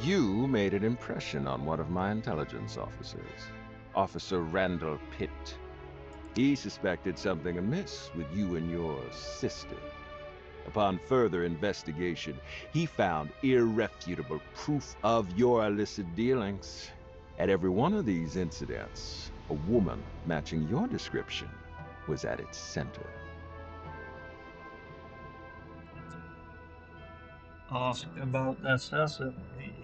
You made an impression on one of my intelligence officers, Officer Randall Pitt. He suspected something amiss with you and your sister. Upon further investigation, he found irrefutable proof of your illicit dealings. At every one of these incidents, a woman matching your description was at its center. Ask about the assassin.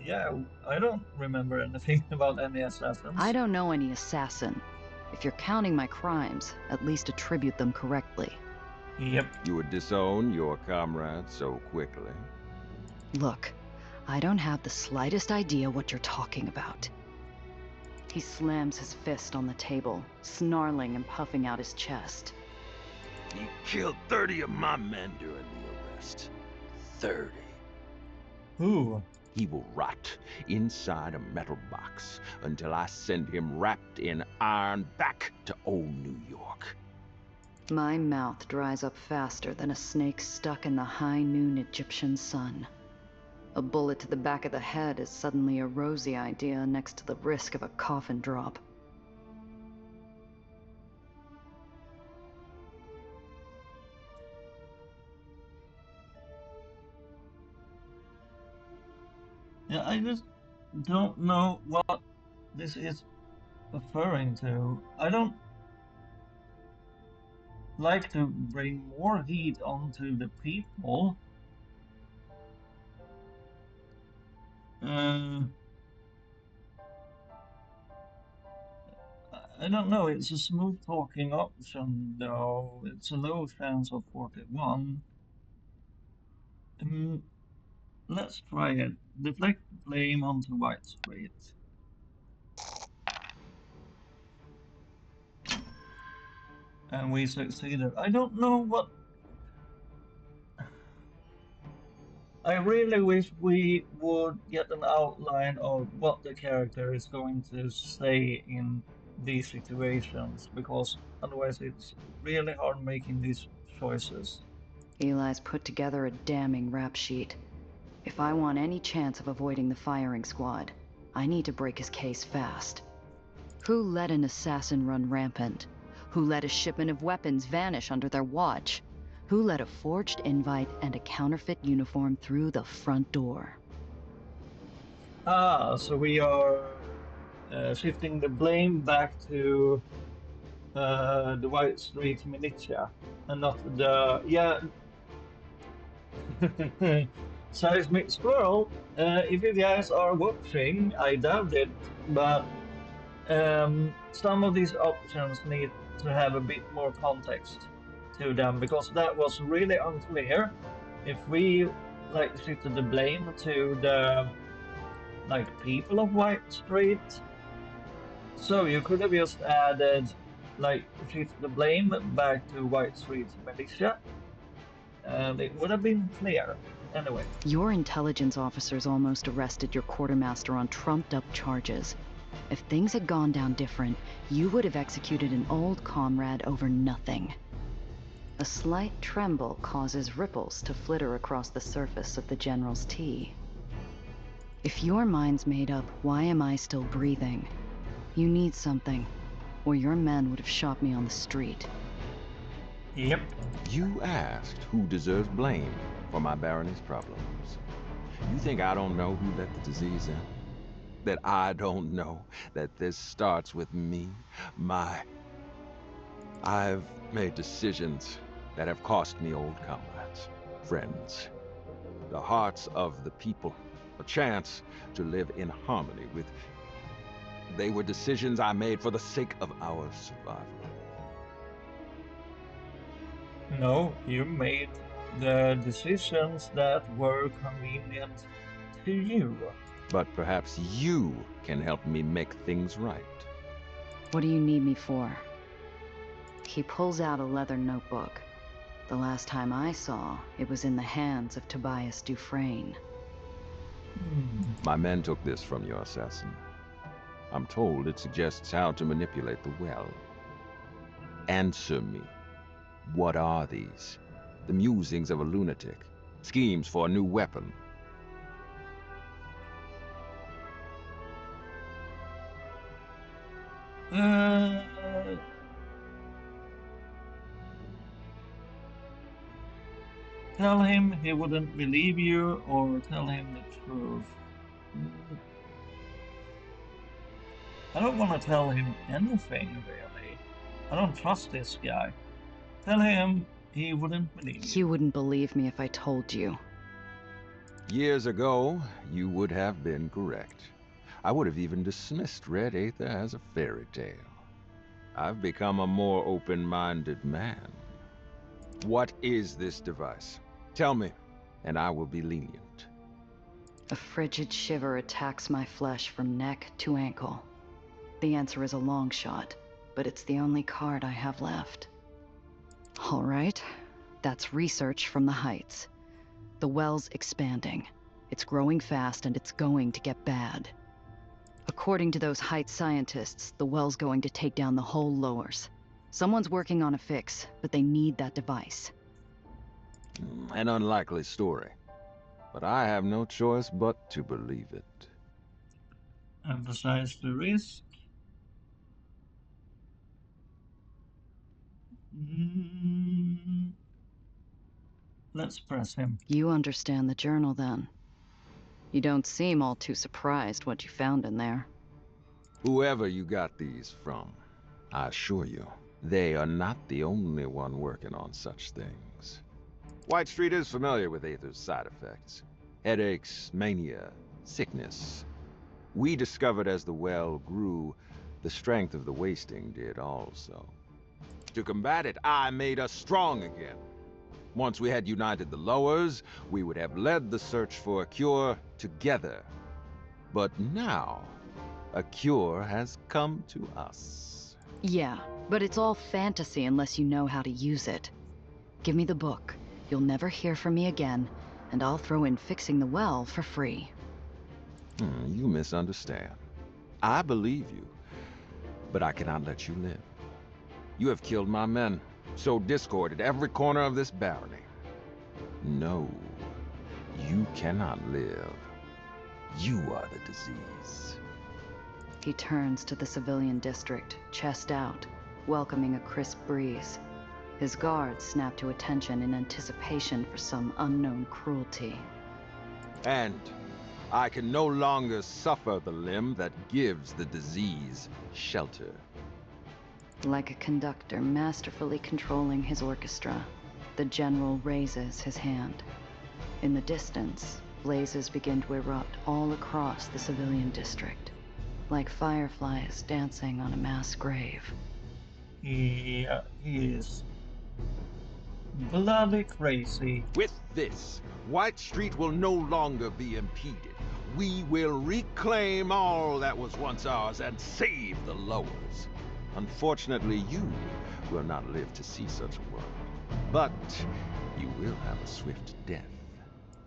Yeah, I don't remember anything about any assassins. I don't know any assassin. If you're counting my crimes, at least attribute them correctly. Yep. You would disown your comrade so quickly? Look, I don't have the slightest idea what you're talking about. He slams his fist on the table, snarling and puffing out his chest. You killed 30 of my men during the arrest. 30. Who? He will rot inside a metal box until I send him wrapped in iron back to old New York. My mouth dries up faster than a snake stuck in the high noon Egyptian sun. A bullet to the back of the head is suddenly a rosy idea next to the risk of a coffin drop. Yeah, I just don't know what this is referring to. I don't like to bring more heat onto the people. I don't know, it's a smooth talking option though. It's a low chance of 41. Let's try it. Deflect blame onto White Street. And we succeeded. I don't know what... I really wish we would get an outline of what the character is going to say in these situations, because otherwise it's really hard making these choices. Eli's put together a damning rap sheet. If I want any chance of avoiding the firing squad, I need to break his case fast. Who let an assassin run rampant? Who let a shipment of weapons vanish under their watch? Who let a forged invite and a counterfeit uniform through the front door? Ah, so we are shifting the blame back to the White Street militia, and not the seismic squirrel. If you guys are watching, I doubt it, but some of these options need to have a bit more context to them because that was really unclear. If we like shifted the blame to the people of White Street, so you could have just added shift the blame back to White Street militia, and it would have been clear. Anyway. Your intelligence officers almost arrested your quartermaster on trumped-up charges. If things had gone down different, you would have executed an old comrade over nothing. A slight tremble causes ripples to flitter across the surface of the General's tea. If your mind's made up, why am I still breathing? You need something, or your men would have shot me on the street. Yep. You asked who deserves blame for my barony's problems. You think I don't know who let the disease in? That I don't know that this starts with me? I've made decisions that have cost me old comrades, friends, the hearts of the people, a chance to live in harmony with. They were decisions I made for the sake of our survival. No, you made the decisions that were convenient to you. But perhaps you can help me make things right. What do you need me for? He pulls out a leather notebook. The last time I saw, it was in the hands of Tobias Dufresne. My men took this from your assassin. I'm told it suggests how to manipulate the well. Answer me. What are these? The musings of a lunatic. Schemes for a new weapon. Tell him he wouldn't believe you, or tell him the truth. I don't want to tell him anything, really. I don't trust this guy. Tell him he wouldn't believe you. You wouldn't believe me if I told you. Years ago, you would have been correct. I would have even dismissed Red Aether as a fairy tale. I've become a more open-minded man. What is this device? Tell me, and I will be lenient. A frigid shiver attacks my flesh from neck to ankle. The answer is a long shot, but it's the only card I have left. All right, that's research from the heights. The well's expanding. It's growing fast and it's going to get bad. According to those heights scientists, the well's going to take down the whole lowers. Someone's working on a fix, but they need that device. An unlikely story, but I have no choice but to believe it. Emphasize the risk. Let's press him. You understand the journal, then? You don't seem all too surprised what you found in there. Whoever you got these from, I assure you, they are not the only one working on such things. White Street is familiar with Aether's side effects. Headaches, mania, sickness. We discovered as the well grew, the strength of the wasting did also. To combat it, I made us strong again. Once we had united the lowers, we would have led the search for a cure together. But now, a cure has come to us. Yeah, but it's all fantasy unless you know how to use it. Give me the book. You'll never hear from me again, and I'll throw in fixing the well for free. You misunderstand. I believe you, but I cannot let you live. You have killed my men, sowed discord at every corner of this barony. No, you cannot live. You are the disease. He turns to the civilian district, chest out, welcoming a crisp breeze. His guards snap to attention in anticipation for some unknown cruelty. And I can no longer suffer the limb that gives the disease shelter. Like a conductor masterfully controlling his orchestra, the general raises his hand. In the distance, blazes begin to erupt all across the civilian district, like fireflies dancing on a mass grave. Yeah, he is bloody crazy. With this, White Street will no longer be impeded. We will reclaim all that was once ours and save the lowers. Unfortunately, you will not live to see such a world. But you will have a swift death.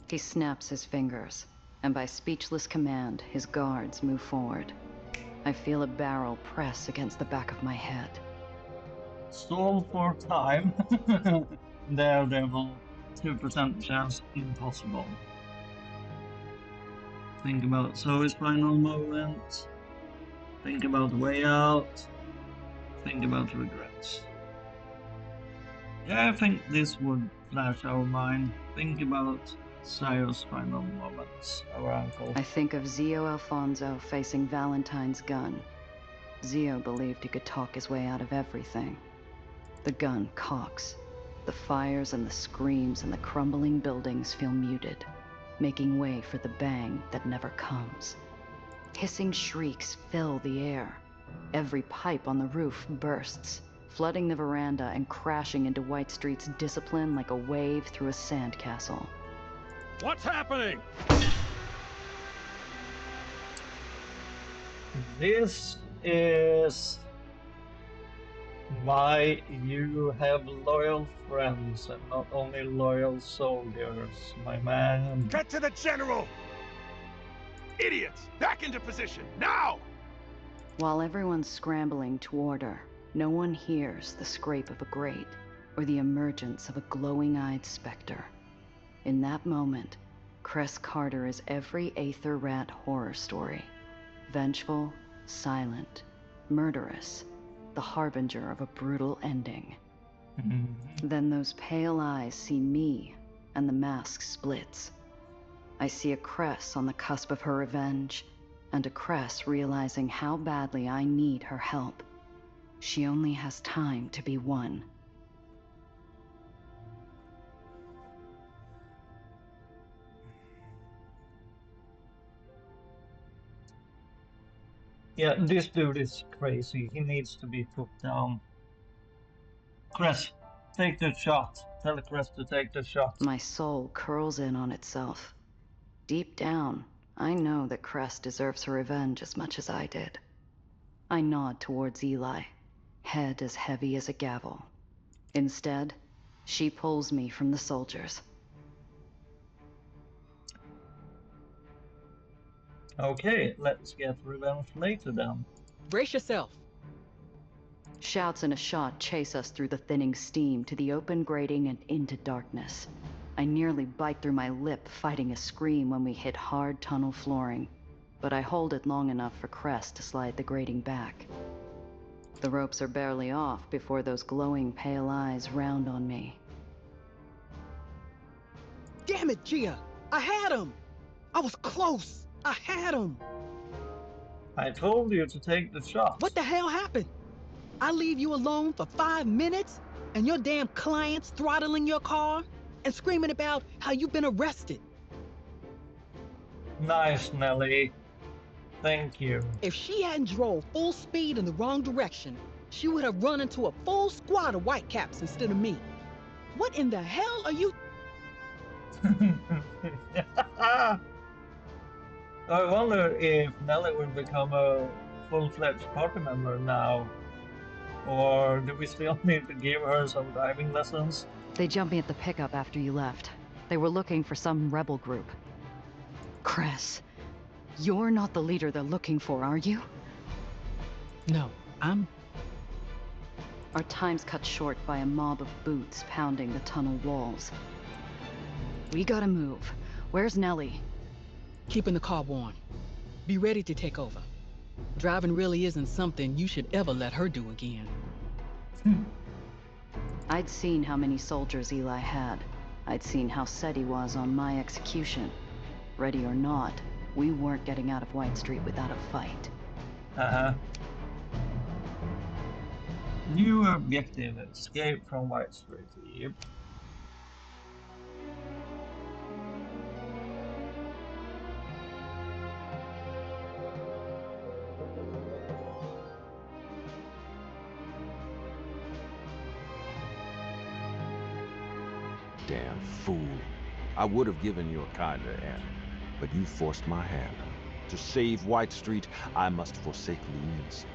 He snaps his fingers, and by speechless command, his guards move forward. I feel a barrel press against the back of my head. Stall for time. Daredevil, 2% chance, impossible. Think about Zoe's final moment. Think about the way out. Think about regrets. Yeah, I think this would flash our mind. Think about Sayo's final moments, our uncle. I think of Zio Alfonso facing Valentine's gun. Zio believed he could talk his way out of everything. The gun cocks. The fires and the screams and the crumbling buildings feel muted, making way for the bang that never comes. Hissing shrieks fill the air. Every pipe on the roof bursts, flooding the veranda and crashing into White Street's discipline like a wave through a sandcastle. What's happening? This is why you have loyal friends and not only loyal soldiers, my man. Get to the general! Idiots! Back into position, now! While everyone's scrambling to order, no one hears the scrape of a grate or the emergence of a glowing-eyed specter. In that moment, Cress Carter is every Aether Rat horror story. Vengeful, silent, murderous, the harbinger of a brutal ending. Then those pale eyes see me, and the mask splits. I see a Cress on the cusp of her revenge, and a Cress realizing how badly I need her help. She only has time to be won. Yeah, this dude is crazy. He needs to be put down. Cress, take the shot. Tell Cress to take the shot. My soul curls in on itself. Deep down, I know that Cress deserves her revenge as much as I did. I nod towards Eli, head as heavy as a gavel. Instead, she pulls me from the soldiers. Okay, let's get revenge later then. Brace yourself. Shouts and a shot chase us through the thinning steam to the open grating and into darkness. I nearly bite through my lip, fighting a scream when we hit hard tunnel flooring, but I hold it long enough for Cress to slide the grating back. The ropes are barely off before those glowing pale eyes round on me. Damn it, Gia! I had him! I was close! I had him! I told you to take the shot. What the hell happened? I leave you alone for 5 minutes, and your damn client's throttling your car and screaming about how you've been arrested. Nice, Nelly. Thank you. If she hadn't drove full speed in the wrong direction, she would have run into a full squad of whitecaps instead of me. What in the hell are you... I wonder if Nelly will become a full-fledged party member now. Or do we still need to give her some driving lessons? They jumped me at the pickup after you left. They were looking for some rebel group. Cress, you're not the leader they're looking for, are you? No, I'm... Our time's cut short by a mob of boots pounding the tunnel walls. We gotta move. Where's Nellie? keeping the car warm. Be ready to take over. Driving really isn't something you should ever let her do again. I'd seen how many soldiers Eli had. I'd seen how set he was on my execution. Ready or not, we weren't getting out of White Street without a fight. New objective, escape from White Street. Yep. Damn fool. I would have given you a kinder end, but you forced my hand. To save White Street, I must forsake leniency.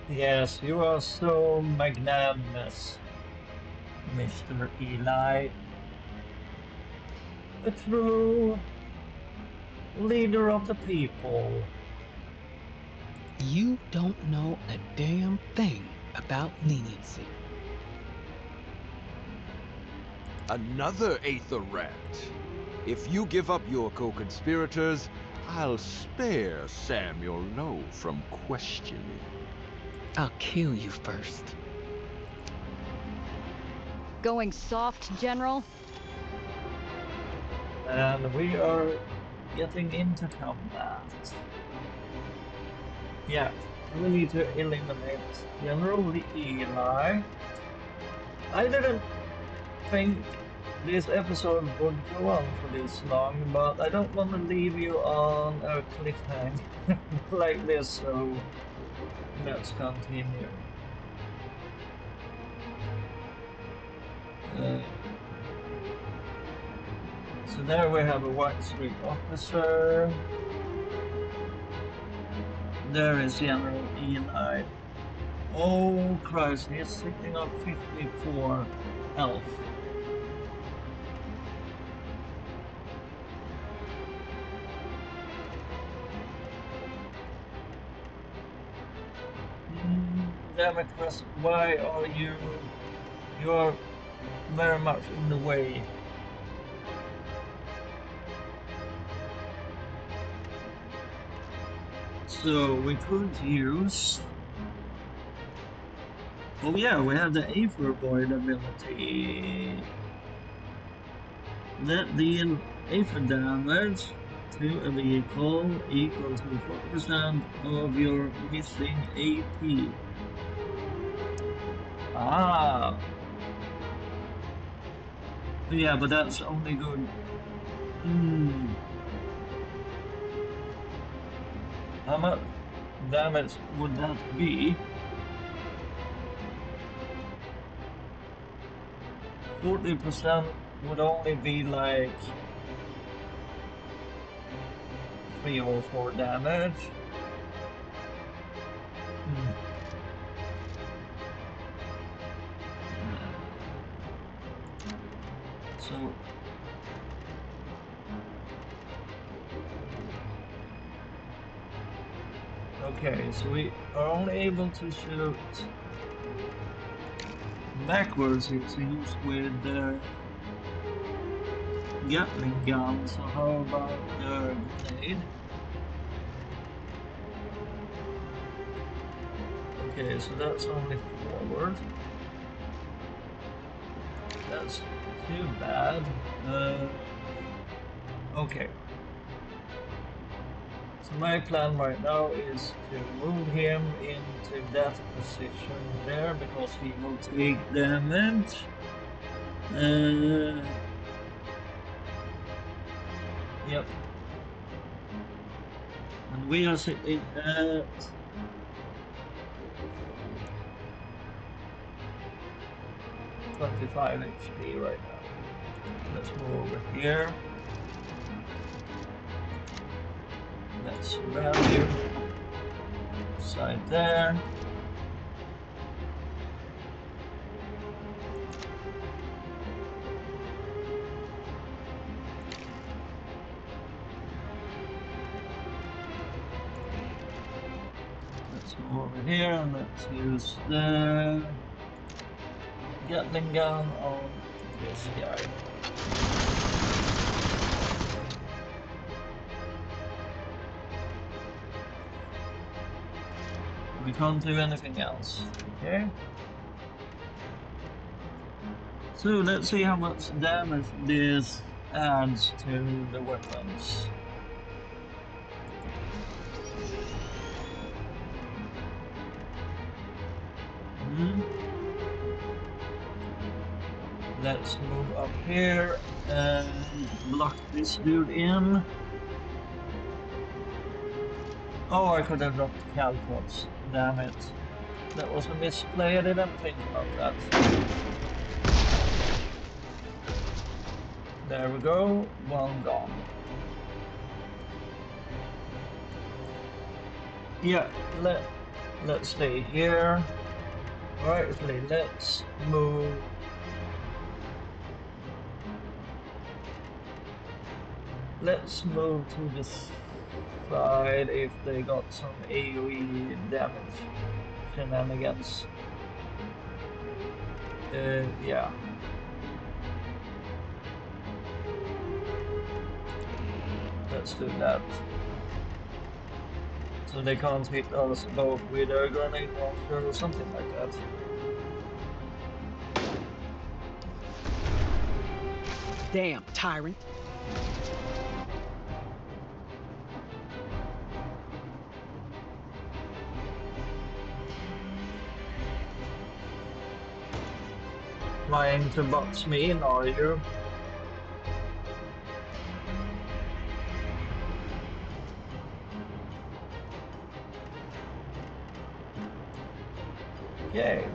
Yes, you are so magnanimous, Mr. Eli. A true leader of the people. You don't know a damn thing about leniency. Another Aether rat. If you give up your co-conspirators, I'll spare Samuel Lowe from questioning. I'll kill you first. Going soft, General? And we are getting into combat. Yeah, we need to eliminate General Eli. I didn't think this episode would go on for this long, but I don't want to leave you on a cliffhanger like this, so let's continue. So there we have a White Street officer. There is General Eli. Oh Christ, he's sitting on 54 health. Damn it, Chris, why are you... You're very much in the way. So we could use... Oh yeah, we have the Aether Void ability. That deal Aether damage to a vehicle equal to 40% of your missing AP. Ah! Yeah, but that's only good. How much damage would that be? 40% would only be like 3 or 4 damage. So okay, so we are only able to shoot backwards. It's used with the Gatling gun. So how about the grenade? Okay, so that's only forward. That's too bad. Okay. So my plan right now is to move him into that position there because he will take damage. Yep. And we are sitting at 25 HP right now. Let's move over here. Let's grab you. Side there. Let's move over here and let's use the Gatling gun on this guy. We can't do anything else, okay? So let's see how much damage this adds to the weapons. Let's move up here and block this dude in. Oh, I could have dropped Caltrops. Damn it. That was a misplay. I didn't think about that. There we go. One gone. Yeah, let's stay here. Alright, let's move. Let's move to the side if they got some AoE damage shenanigans. Yeah. Let's do that. So they can't hit us both with a grenade launcher or something like that. Damn, tyrant. Trying to box me in, are you? Okay.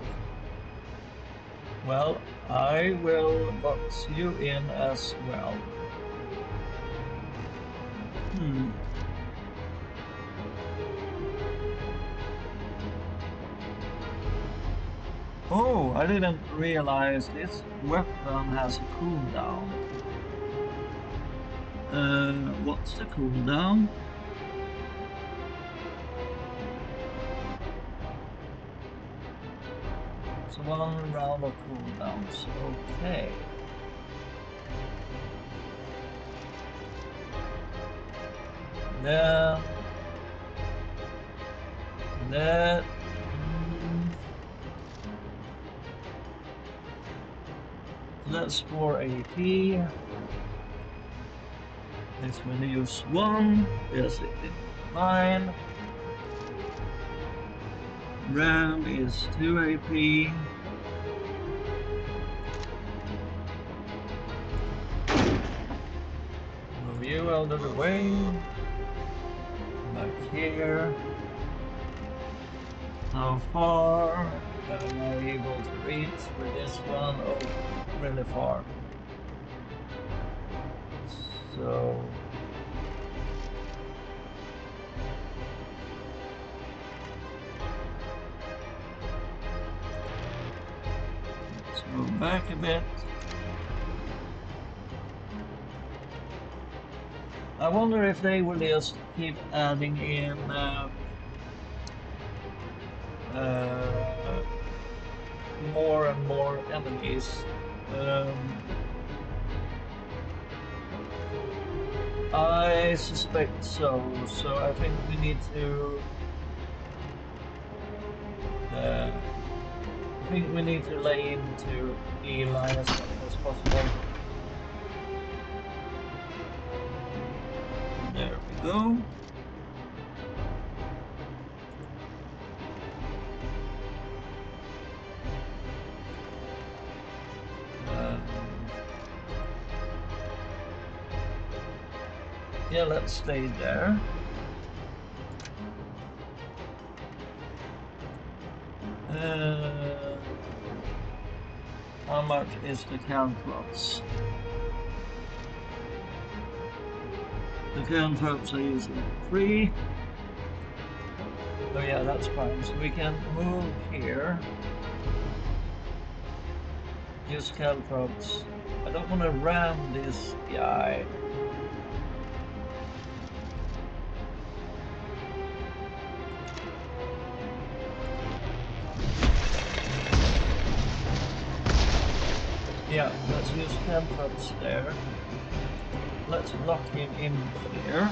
Well, I will box you in as well. Oh, I didn't realize this weapon has a cooldown. What's the cooldown? It's 1 round of cooldowns. Okay. Then that's 4 AP. This one use 1. Yes, it did mine. Ram is 2 AP. Move you out of the way. Back here. How far am I able to reach with this one? Oh, really far. So let's move back a bit. I wonder if they will just keep adding in more and more enemies. I suspect so. So I think we need to. I think we need to lay into Eli as much as possible. There we go. Yeah, let's stay there. How much is the cantrops? The cantrops are using 3. Oh yeah, that's fine. So we can move here. Use cantrops. I don't want to ram this guy. Yeah, let's use cantrops there. Let's block him in here.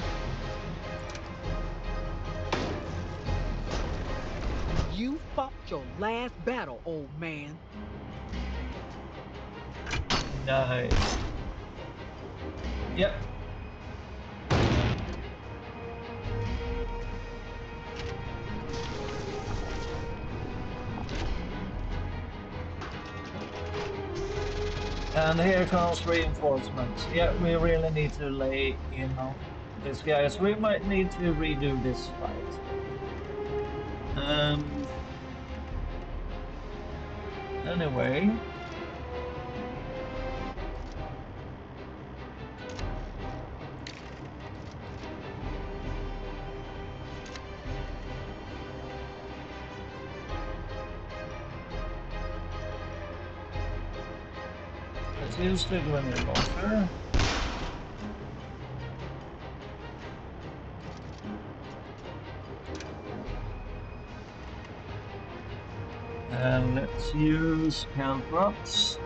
You fought your last battle, old man. Nice. Yep. And here comes reinforcements. Yeah, we really need to lay in on this guy, so we might need to redo this fight. Anyway. Let's use the grenade launcher. And let's use caltrops.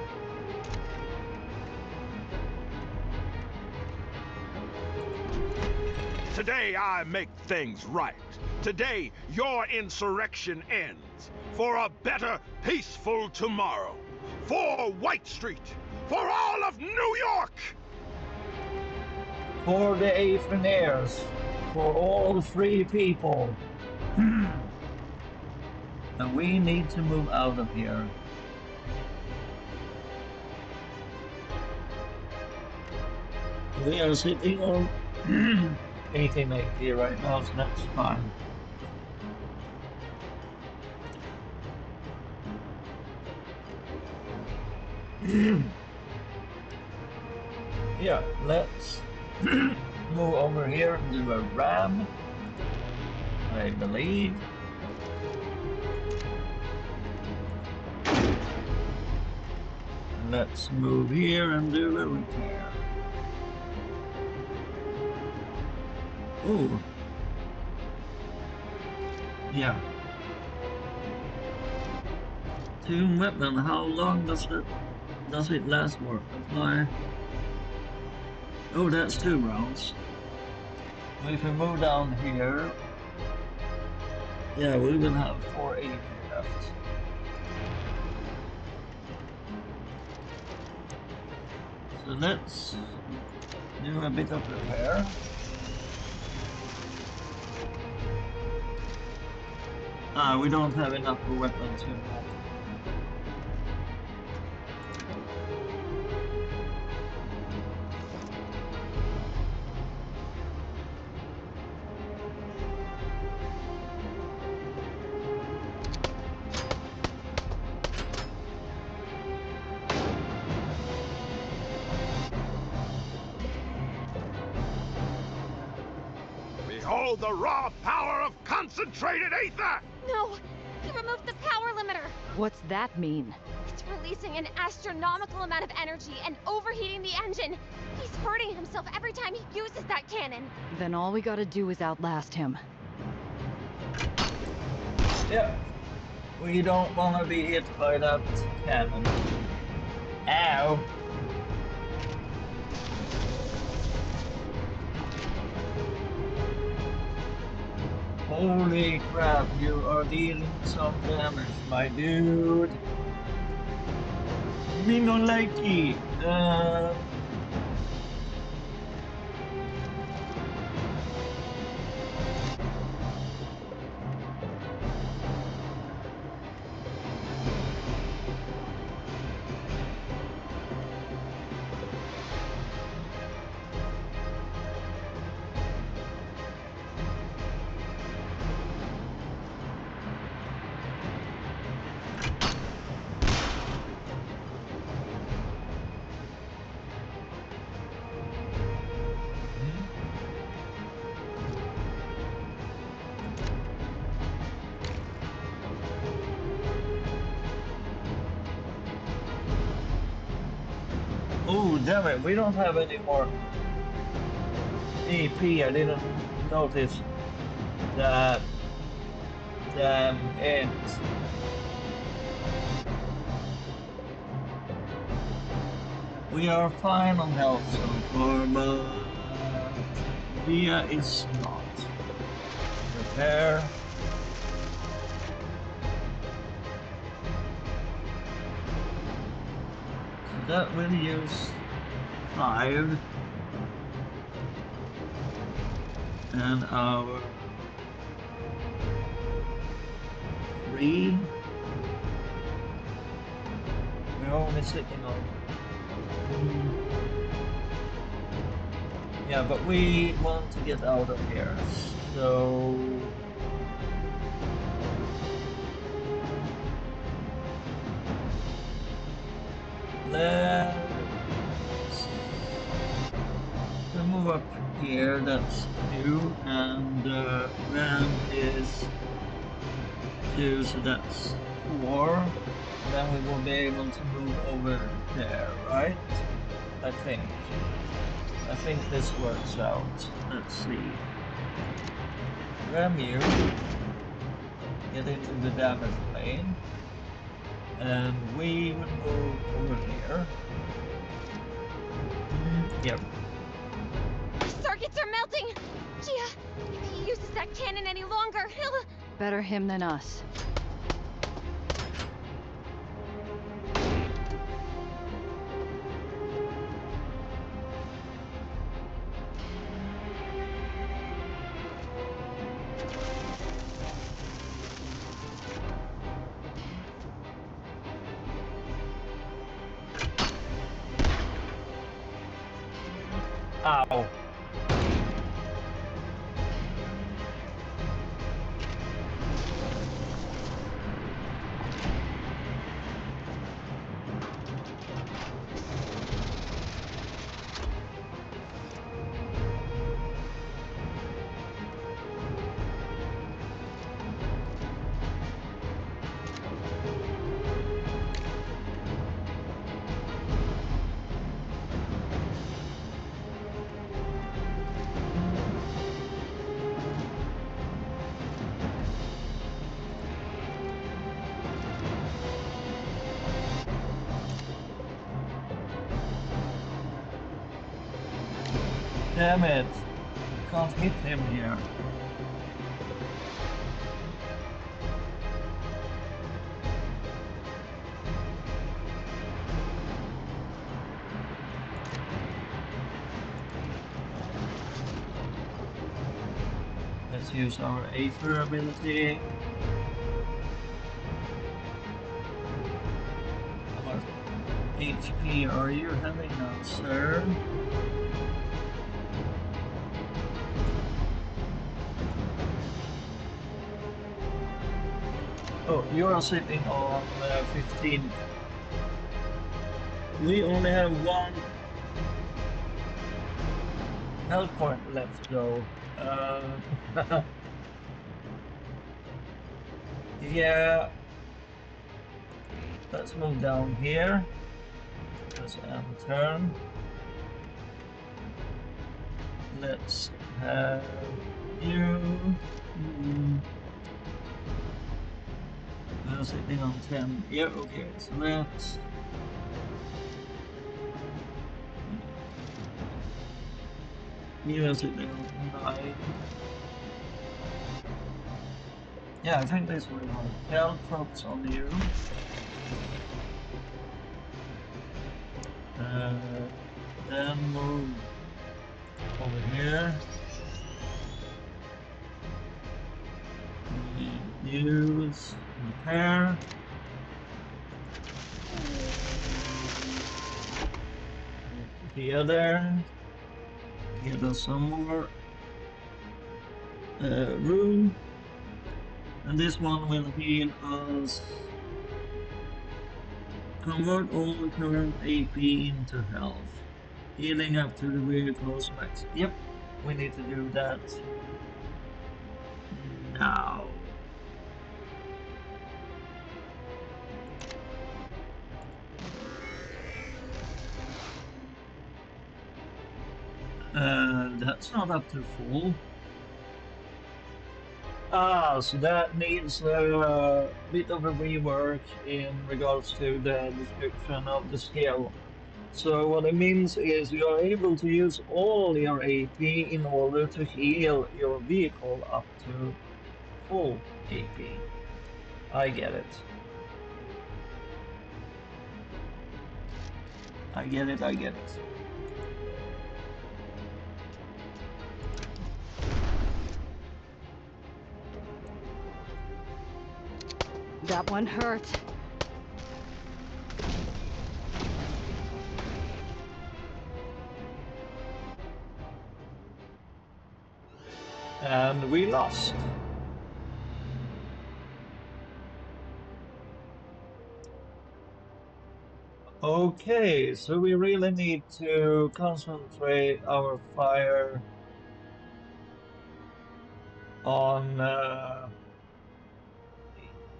Today I make things right. Today your insurrection ends. For a better, peaceful tomorrow. For White Street. For all of New York! For the Aether, for all free people. And we need to move out of here. We are sitting on 1880 right now, so that's fine. Yeah, let's move over here and do a ram, I believe. Let's move here and do a repair. Oh. Yeah. Tomb weapon, how long does it last for? Apply. Oh, that's 2 rounds. If we move down here, yeah, we will have 480 left. So let's do a bit of repair. We don't have enough for weapons here now. Behold the raw power of concentrated Aether! No! He removed the power limiter! What's that mean? It's releasing an astronomical amount of energy and overheating the engine! He's hurting himself every time he uses that cannon! Then all we gotta do is outlast him. Yep. We don't want to be hit by that cannon. Ow! Holy crap, you are dealing some damage, my dude. Me no likey. Oh, damn it, we don't have any more AP. I didn't notice that. Damn it. We are fine on health so far, but Via is not. Repair. So that will use 5. And our 3. We're only sitting on Yeah, but we want to get out of here, so let's move up here. That's 2, and RAM is 2, so that's 4. And then we will be able to move over there, right? I think this works out. Let's see. Ram you, get into the damage plane, and we would move over here. Yep. Our circuits are melting! Gia, if he uses that cannon any longer, he'll... Better him than us. Ow. Damn it. Can't hit him here. Let's use our Aether ability. How much HP are you having now, sir? Oh, you are sitting on 15. We only have 1 health point left, though. Yeah. Let's move down here. Let's end turn. Let's have you. We're sitting on 10. Yeah, okay. So let's. You are sitting on 9. Yeah, I think this will work. Caltrops on you. Then move over here. Use repair. Here there. Give us some more room. And this one will heal us. Convert all current AP into health. Healing up to the vehicle's max. Yep, we need to do that now. That's not up to full. So that needs a bit of a rework in regards to the description of the skill. So what it means is you are able to use all your AP in order to heal your vehicle up to full AP. I get it. I get it. That one hurt. And we lost. Okay, so we really need to concentrate our fire on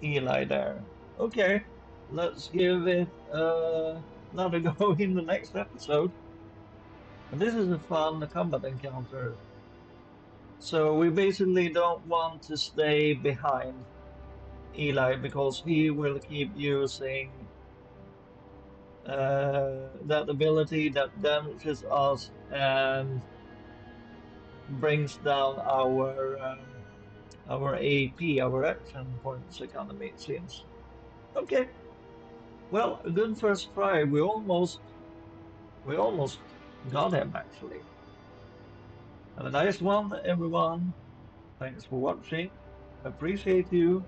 Eli there. Okay, let's give it another go in the next episode. And this is a fun combat encounter. So we basically don't want to stay behind Eli because he will keep using that ability that damages us and brings down our AP, our action points economy, it seems. Okay, well, a good first try. We almost got him actually. Have a nice one, everyone. Thanks for watching. Appreciate you.